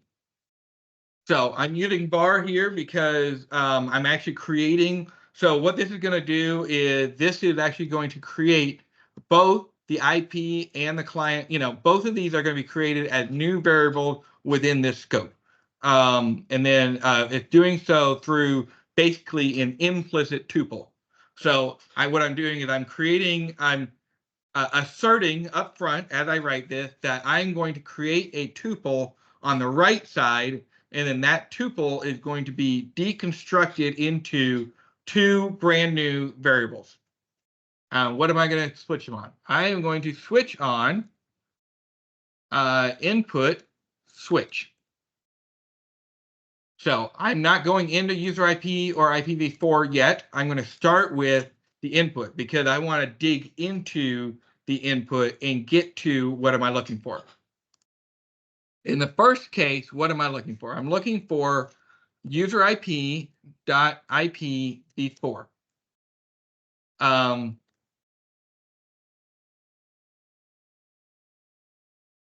So I'm using var here because I'm actually creating. So what this is going to do is this is actually going to create both the IP and the client. Both of these are going to be created as new variables within this scope. And then it's doing so through basically an implicit tuple. So what I'm doing is I'm asserting up front as I write this that I'm going to create a tuple on the right side, and then that tuple is going to be deconstructed into two brand new variables. What am I going to switch them on? I am going to switch on input switch. So I'm not going into user IP or IPv4 yet. I'm going to start with the input because I want to dig into the input and get to what am I looking for. In the first case, what am I looking for? I'm looking for user IP.IPv4.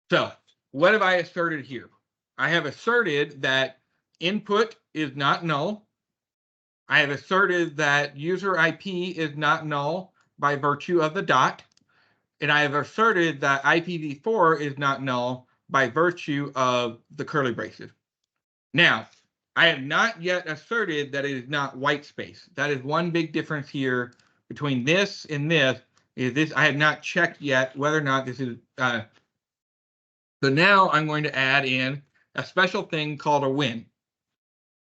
So what have I asserted here? I have asserted that input is not null. I have asserted that user IP is not null by virtue of the dot. And I have asserted that IPv4 is not null by virtue of the curly braces. Now, I have not yet asserted that it is not white space. That is one big difference here between this and this. Is this I have not checked yet whether or not this is. So now I'm going to add in a special thing called a when.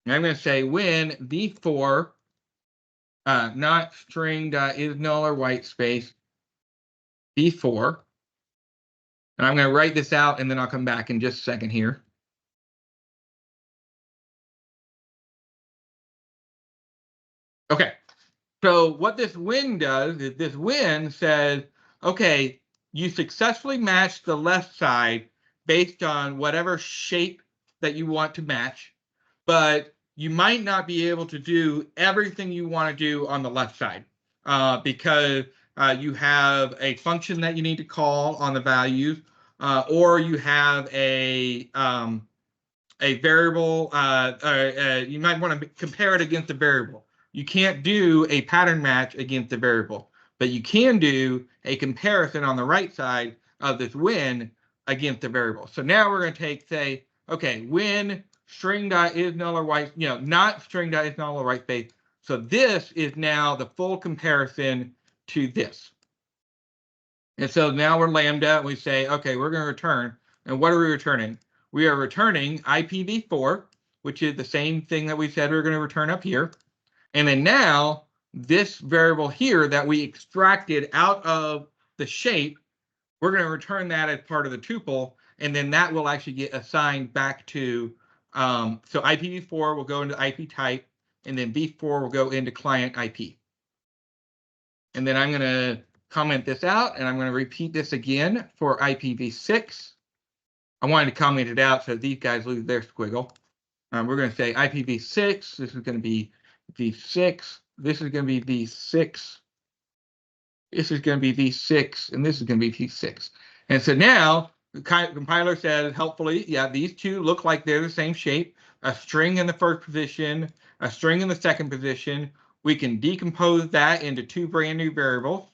And I'm going to say when v4 not string is null or white space v4. And I'm going to write this out and then I'll come back in just a second here. Okay, so what this when does is this when says, okay, you successfully matched the left side based on whatever shape that you want to match, but you might not be able to do everything you want to do on the left side because you have a function that you need to call on the values, or you have a variable, you might want to compare it against a variable. You can't do a pattern match against the variable, but you can do a comparison on the right side of this when against the variable. So now we're going to say, okay, when string dot is null or white, not string dot is null or white space. So this is now the full comparison to this. And so now we're lambda, and we say, okay, we're going to return. And what are we returning? We are returning IPv4, which is the same thing that we said we were going to return up here. And then now this variable here that we extracted out of the shape, we're going to return that as part of the tuple. And then that will actually get assigned back to, so IPv4 will go into IP type, and then v4 will go into client IP. And then I'm going to comment this out, and I'm going to repeat this again for IPv6. I wanted to comment it out so these guys lose their squiggle. We're going to say IPv6. This is going to be v6. This is going to be v6. This is going to be v6, and this is going to be v6. And so now the compiler says, helpfully, yeah, these two look like they're the same shape. A string in the first position, a string in the second position. We can decompose that into two brand new variables.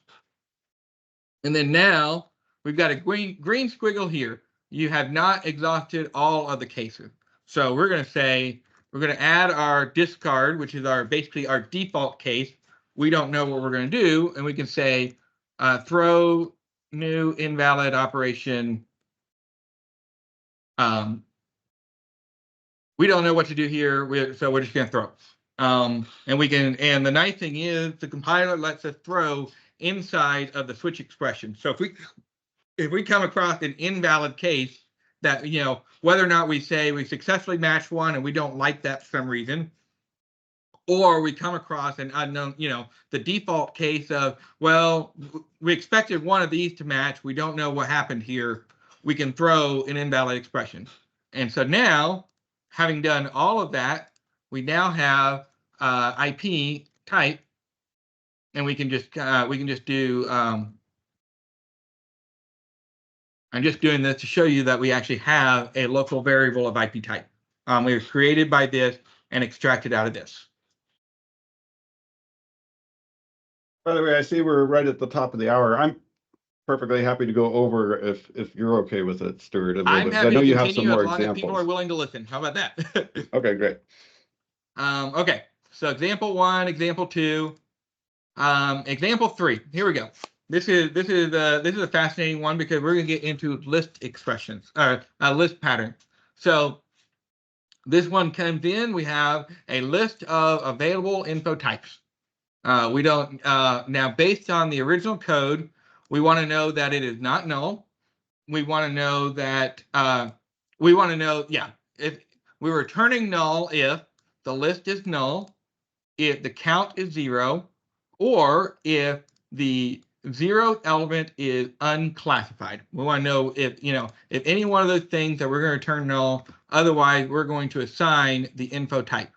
And then now we've got a green squiggle here. You have not exhausted all of the cases. So we're going to say, we're going to add our discard, which is basically our default case. We don't know what we're going to do. And we can say, throw new invalid operation. We don't know what to do here. So we're just going to throw. And the nice thing is the compiler lets us throw inside of the switch expression. So if we come across an invalid case that, whether or not we say we successfully matched one and we don't like that for some reason, or we come across an unknown, the default case of, well, we expected one of these to match. We don't know what happened here. We can throw an invalid expression. And so now, having done all of that, we now have IP type, and we can just do. I'm just doing this to show you that we actually have a local variable of IP type. We were created by this and extracted out of this. By the way, I see we're right at the top of the hour. I'm perfectly happy to go over if you're okay with it, Stuart. I'm happy I know to you have some continue more as long as people are examples. willing to listen. How about that? Okay, great. Okay, so example 1, example 2. Example 3. Here we go. This is a fascinating one because we're going to get into list expressions or list pattern. So this one comes in. We have a list of available info types. We don't now, based on the original code, we want to know that it is not null. We want to know that if we're returning null if the list is null, if the count is 0, or if the 0th element is unclassified. We want to know if if any one of those things that we're going to return null. Otherwise, we're going to assign the info type.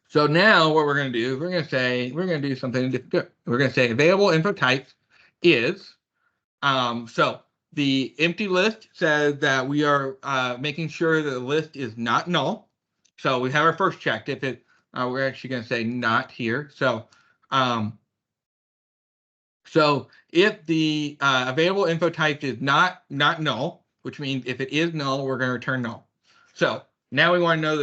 So now what we're going to do is we're going to do something different. We're going to say available info types is so the empty list says that we are making sure that the list is not null. So we have our first checked. If it we're actually going to say not here. So so if the available info type is not null, which means if it is null, we're going to return null. So now we want to know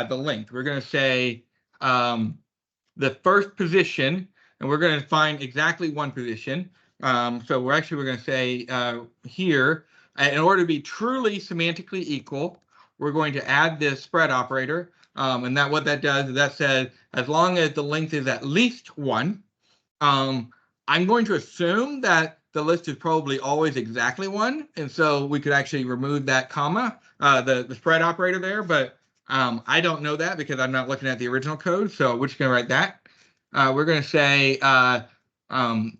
the length. We're going to say the first position, and we're going to find exactly one position. So we're going to say here, in order to be truly semantically equal, we're going to add this spread operator. And what that does is that says as long as the length is at least 1, I'm going to assume that the list is probably always exactly 1, and so we could actually remove that comma, the spread operator there, but I don't know that because I'm not looking at the original code, so we're just going to write that. We're going to say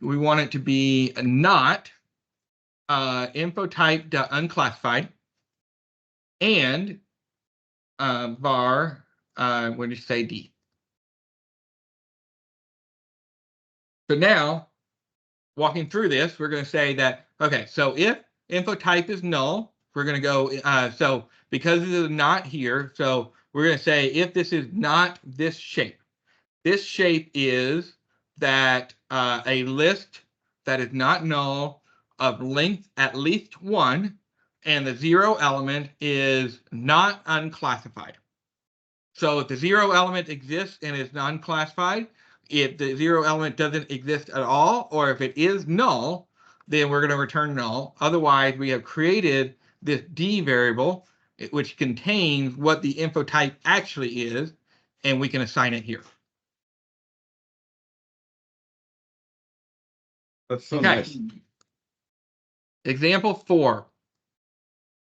we want it to be not info type unclassified and var when you say D. So now, walking through this, we're going to say that, okay, so if info type is null, we're going to go, so because it is not here, so we're going to say if this is not this shape is that a list that is not null of length at least 1, and the 0 element is not unclassified. So if the 0 element exists and is non-classified, if the 0 element doesn't exist at all, or if it is null, then we're going to return null. Otherwise, we have created this D variable, which contains what the info type actually is, and we can assign it here. That's so Okay. nice. Example 4.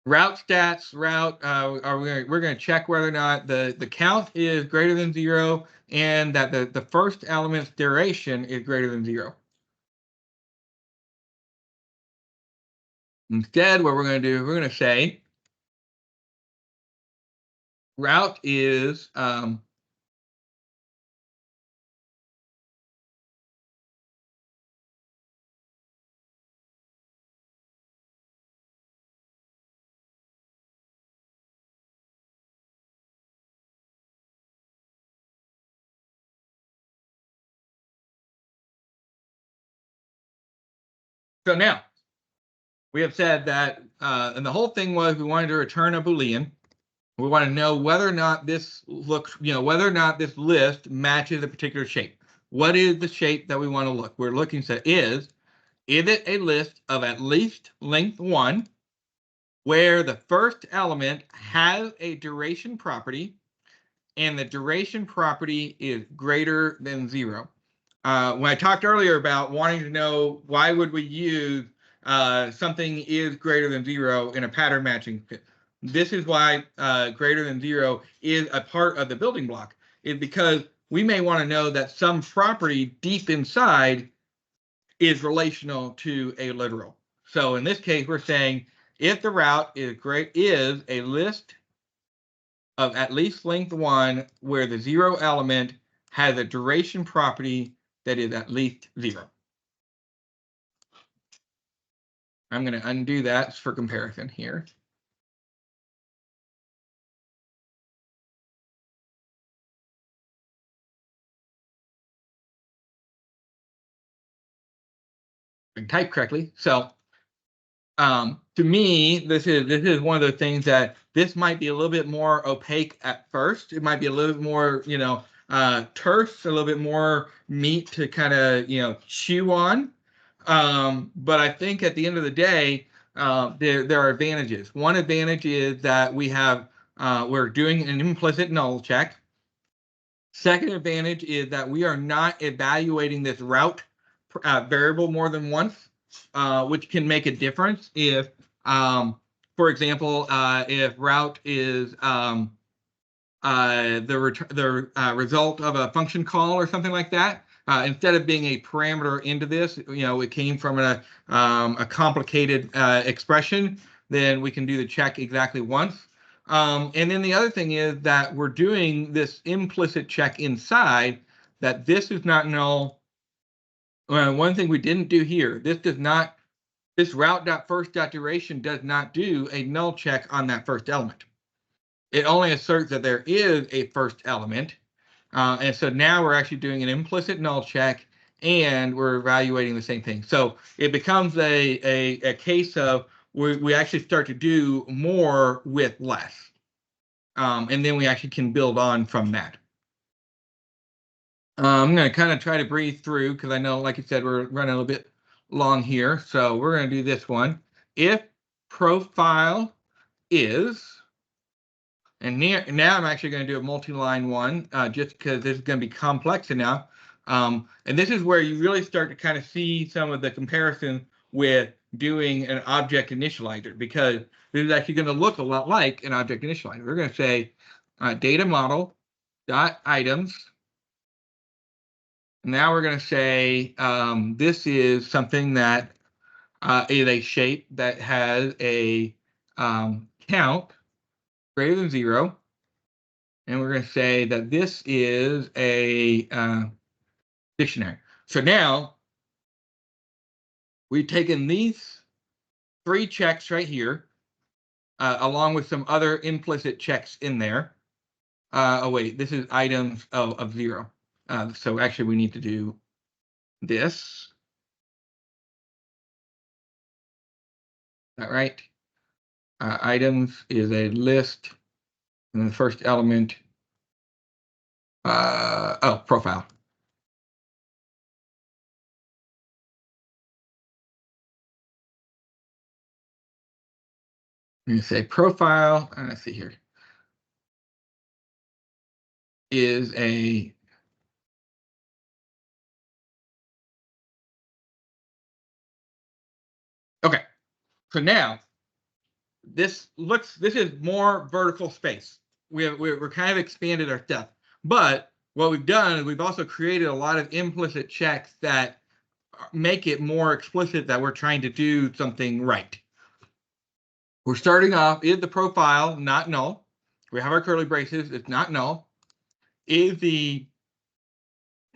Route stats, we're going to check whether or not the count is greater than 0 and that the first element's duration is greater than 0. Instead, what we're going to do, we're going to say route is so now we have said that, and the whole thing was we wanted to return a Boolean. We want to know whether or not this looks, whether or not this list matches a particular shape. What is the shape that we want to look? We're looking at is it a list of at least length 1, where the first element has a duration property, and the duration property is greater than 0. When I talked earlier about wanting to know why would we use something is greater than 0 in a pattern matching, this is why greater than 0 is a part of the building block, is because we may want to know that some property deep inside is relational to a literal. So in this case, we're saying if the route is a list of at least length 1 where the 0 element has a duration property that is at least 0. I'm going to undo that for comparison here. And type correctly. So to me, this is one of the things that this might be a little bit more opaque at first. It might be a little bit more, terse, a little bit more meat to kind of, chew on. But I think at the end of the day, there are advantages. One advantage is that we're doing an implicit null check. Second advantage is that we are not evaluating this route variable more than once, which can make a difference if, for example, if route is the result of a function call or something like that. Instead of being a parameter into this, it came from a complicated expression, then we can do the check exactly once. And then the other thing is that we're doing this implicit check inside that this is not null. One thing we didn't do here, this route.first.duration does not do a null check on that first element. It only asserts that there is a first element. And so now we're actually doing an implicit null check and we're evaluating the same thing. So it becomes a case of we actually start to do more with less. And then we actually can build on from that. I'm going to kind of try to breathe through because I know, like I said, we're running a little bit long here. So we're going to do this one. If profile is, and now I'm actually going to do a multi-line one just because this is going to be complex enough. And this is where you really start to kind of see some of the comparison with doing an object initializer, because this is actually going to look a lot like an object initializer. We're going to say data model dot items. Now we're going to say this is something that is a shape that has a count greater than 0. And we're going to say that this is a dictionary. So now we've taken these 3 checks right here, along with some other implicit checks in there. Oh, wait, this is items of 0. So actually we need to do this. Is that right? Items is a list, and the first element, profile. I'm going to say profile, and let's see here, is a okay. So now this is more vertical space. We're kind of expanded our stuff, but what we've done is we've also created a lot of implicit checks that make it more explicit that we're trying to do something right. We're starting off, is the profile not null? We have our curly braces, it's not null. Is the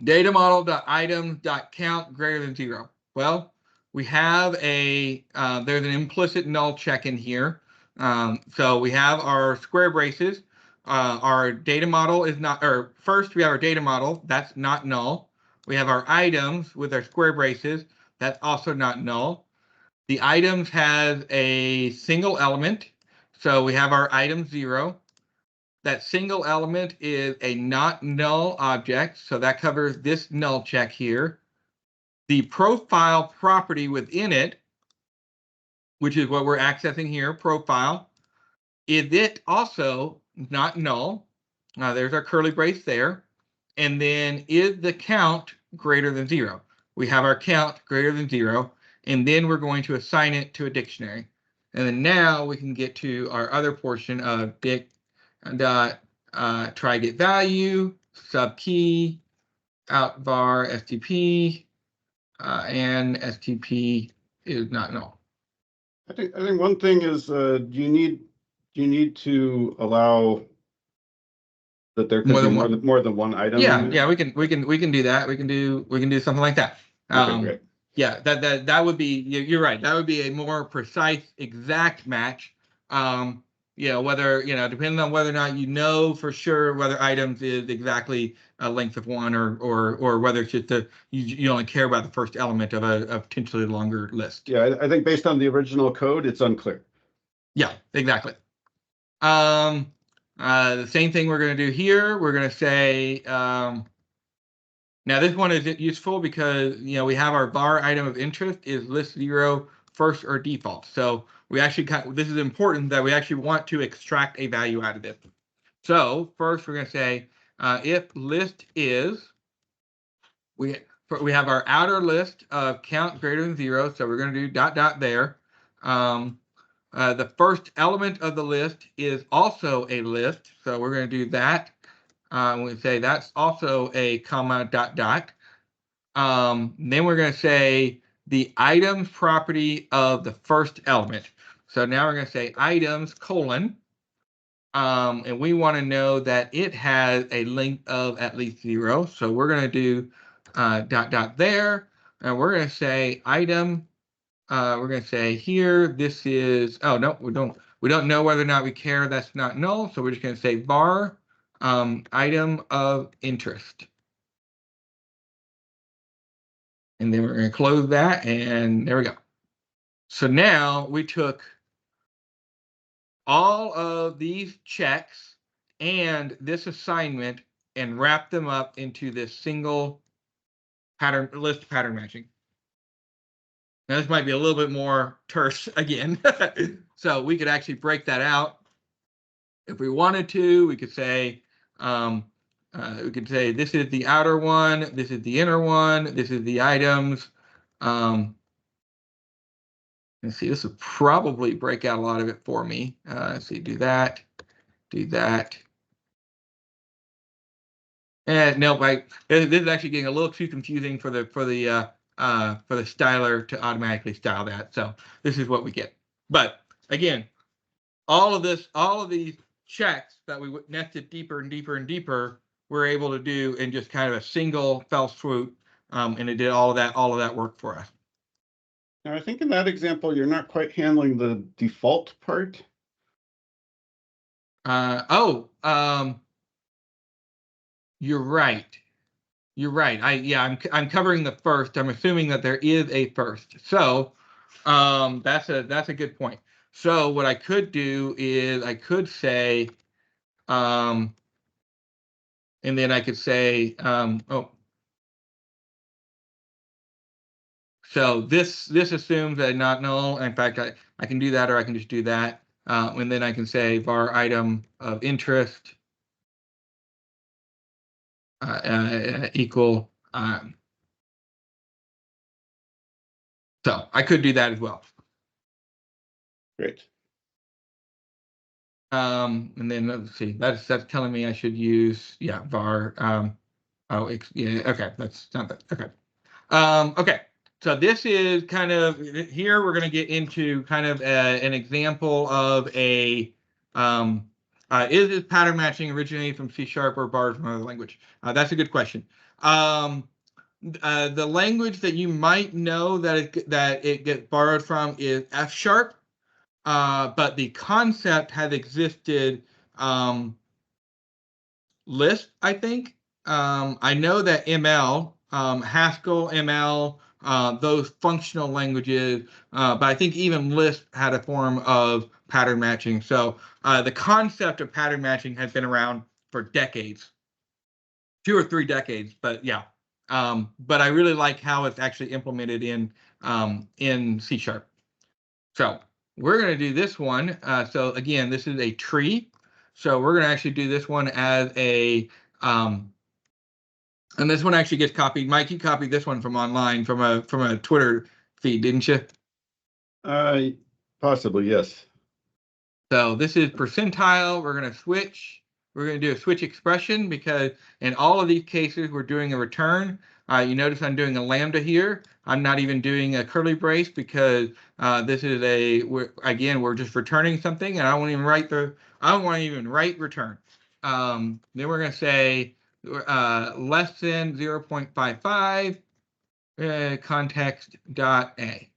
data model.item.count greater than 0? Well, we have there's an implicit null check in here. So we have our square braces. Our data model is not, or first we have our data model, that's not null. We have our items with our square braces, that's also not null. The items has a single element, so we have our item 0. That single element is a not null object, so that covers this null check here. The profile property within it, which is what we're accessing here, profile, is it also not null? There's our curly brace there. And then is the count greater than 0? We have our count greater than 0, and then we're going to assign it to a dictionary. And then now we can get to our other portion of try get value, sub key, out var STP, and STP is not null. I think one thing is do you need to allow that there could be more than one item? Yeah, we can do that. We can do something like that. Okay, great. Yeah, that would be, you're right. That would be a more precise, exact match. Whether, depending on whether or not for sure whether items is exactly a length of 1 or whether it's just you only care about the first element of a potentially longer list. Yeah, I think based on the original code, it's unclear. Yeah, exactly. The same thing we're going to do here. We're going to say, now this one is useful because, we have our var item of interest is list 0 first or default. So we actually this is important that we actually want to extract a value out of this. So first we're going to say if list is, we have our outer list of count greater than 0. So we're going to do ... there. The first element of the list is also a list. So we're going to do that. We say that's also a comma ... Then we're going to say the items property of the first element. So now we're going to say items : and we want to know that it has a length of at least 0. So we're going to do ... there, and we're going to say item. We're going to say here this is. Oh no, we don't know whether or not we care. That's not null. So we're just going to say var item of interest. And then we're going to close that, and there we go. So now we took all of these checks and this assignment and wrapped them up into this single list pattern matching. Now this might be a little bit more terse again. So we could actually break that out. If we wanted to, we could say, this is the outer one, this is the inner one, this is the items. Let's see, this will probably break out a lot of it for me. Let's see, do that. And no, this is actually getting a little too confusing for the styler to automatically style that. So this is what we get. But again, all of these checks that we nested deeper and deeper and deeper, we're able to do in just kind of a single fell swoop, and it did all of that work for us. Now, I think in that example, you're not quite handling the default part. You're right. I'm covering the first. I'm assuming that there is a first. So that's a good point. So what I could do is I could say, and then I could say, so this assumes that not null. In fact, I can do that, or I can just do that, and then I can say var item of interest equal. So I could do that as well. Great. And then let's see, that's telling me I should use var. Okay, that's not that. Okay. Okay. So this is kind of here. We're going to get into kind of an example of a is this pattern matching originating from C# or borrowed from another language? That's a good question. The language that you might know that it gets borrowed from is F#, but the concept has existed Lisp, I think. I know that ML, Haskell, ML, those functional languages, but I think even Lisp had a form of pattern matching. So the concept of pattern matching has been around for decades, 2 or 3 decades, but yeah. But I really like how it's actually implemented in C#. So we're going to do this one. So again, this is a tree. So we're going to actually do this one as a, and this one actually gets copied. Mike, you copied this one from online from a Twitter feed, didn't you? Possibly, yes. So this is percentile. We're going to switch. We're going to do a switch expression because in all of these cases, we're doing a return. You notice I'm doing a lambda here. I'm not even doing a curly brace because this is we're just returning something, and I won't even write return. Then we're going to say less than 0.55 context.a.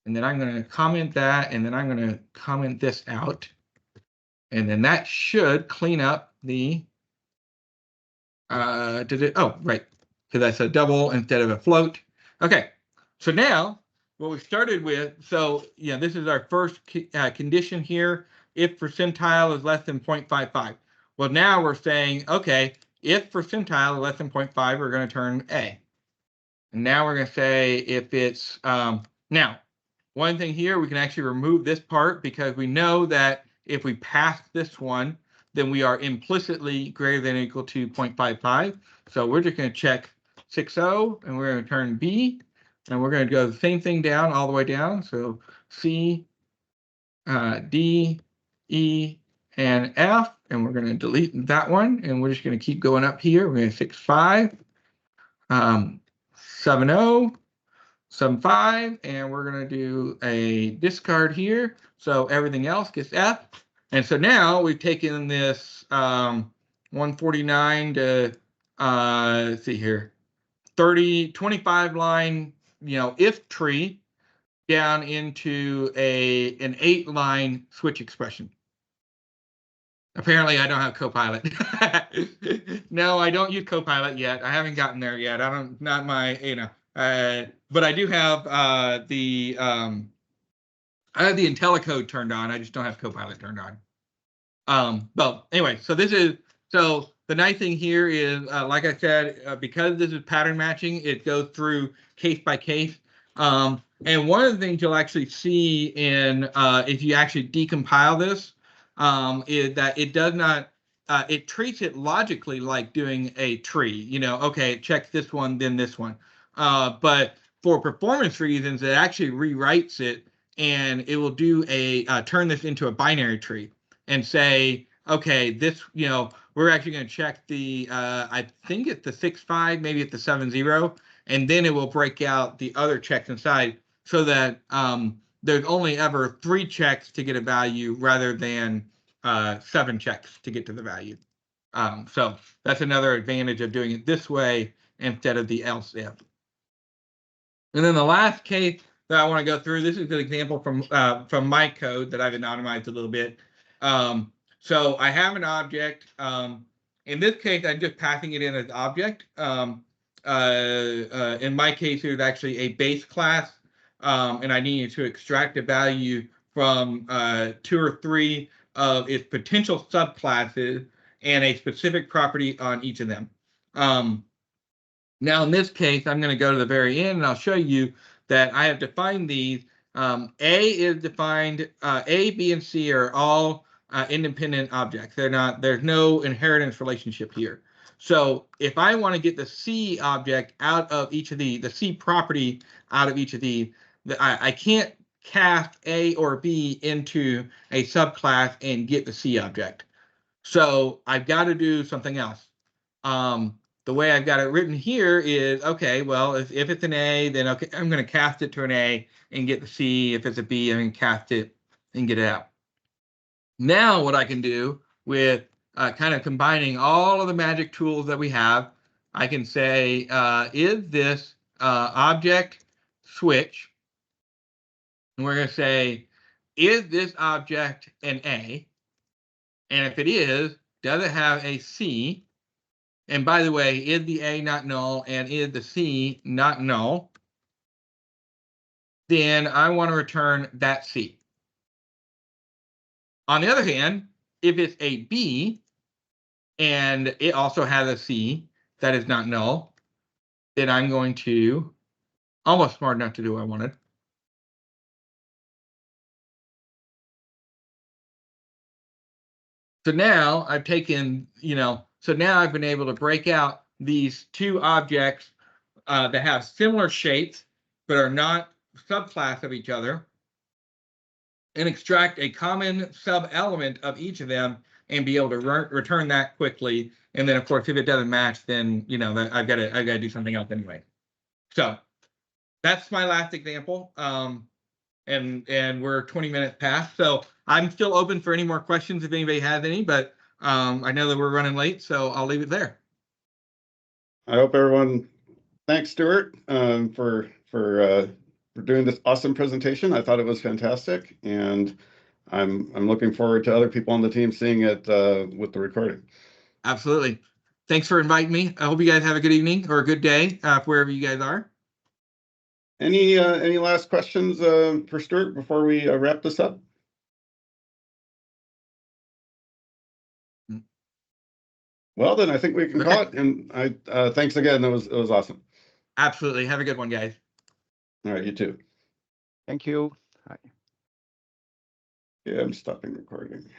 And then I'm going to comment that, and then I'm going to comment this out. And then that should clean up the, right, because that's a double instead of a float. Okay, so now what we started with, so this is our first condition here. if percentile is less than 0.55. Well, now we're saying, okay, if percentile is less than 0.5, we're going to turn A. And now we're going to say if it's, now, one thing here, we can actually remove this part because we know that if we pass this one, then we are implicitly greater than or equal to 0.55. So we're just going to check 6.0 and we're going to turn B, and we're going to go the same thing down all the way down. So C, D, E, and F, and we're going to delete that one, and we're just going to keep going up here. We're going to 6.5, 7.0, 7.5, and we're going to do a discard here. So everything else gets F. And so now we've taken this 149 to, let's see here, 25 line, if tree down into an 8-line switch expression. Apparently I don't have Copilot. No, I don't use Copilot yet. I haven't gotten there yet. Not my, but I do have the IntelliCode turned on. I just don't have Copilot turned on. But anyway, so the nice thing here is, like I said, because this is pattern matching, it goes through case by case. And one of the things you'll actually see in, if you actually decompile this, is that it does not, it treats it logically like doing a tree, okay, it checks this one, then this one. But for performance reasons, it actually rewrites it, and it will do turn this into a binary tree and say, okay, this, we're actually going to check the, I think it's the 6.5, maybe it's the 7.0, and then it will break out the other checks inside so that there's only ever 3 checks to get a value rather than 7 checks to get to the value. So that's another advantage of doing it this way instead of the else if. And then the last case that I want to go through, this is an example from my code that I've anonymized a little bit. So I have an object. In this case, I'm just passing it in as object. In my case, it was actually a base class, and I needed to extract a value from 2 or 3 of its potential subclasses and a specific property on each of them. Now, in this case, I'm going to go to the very end, and I'll show you that I have defined these. A is defined, A, B, and C are all independent objects. There's no inheritance relationship here. So if I want to get the C object out of each of the C property out of each of these, I can't cast A or B into a subclass and get the C object. So I've got to do something else. The way I've got it written here is, okay, well, if it's an A, then okay, I'm going to cast it to an A and get the C. If it's a B, I'm going to cast it and get it out. Now what I can do with kind of combining all of the magic tools that we have, I can say, is this object switch? And we're going to say, is this object an A? And if it is, does it have a C? And by the way, is the A not null and is the C not null? Then I want to return that C. On the other hand, if it's a B and it also has a C that is not null, then I'm going to, almost smart enough to do what I wanted. So now I've taken, so now I've been able to break out these 2 objects that have similar shapes but are not subclass of each other, and extract a common sub-element of each of them and be able to return that quickly. And then, of course, if it doesn't match, then I've got to do something else anyway. So that's my last example. And we're 20 minutes past, so I'm still open for any more questions if anybody has any, but I know that we're running late, so I'll leave it there. I hope everyone, thanks, Stuart, for doing this awesome presentation. I thought it was fantastic, and I'm looking forward to other people on the team seeing it with the recording. Absolutely. Thanks for inviting me. I hope you guys have a good evening or a good day wherever you guys are. Any last questions for Stuart before we wrap this up? Well, then I think we can Okay. call it. And thanks again. It was awesome. Absolutely. Have a good one, guys. All right, you too. Thank you. Bye. Yeah, I'm stopping recording.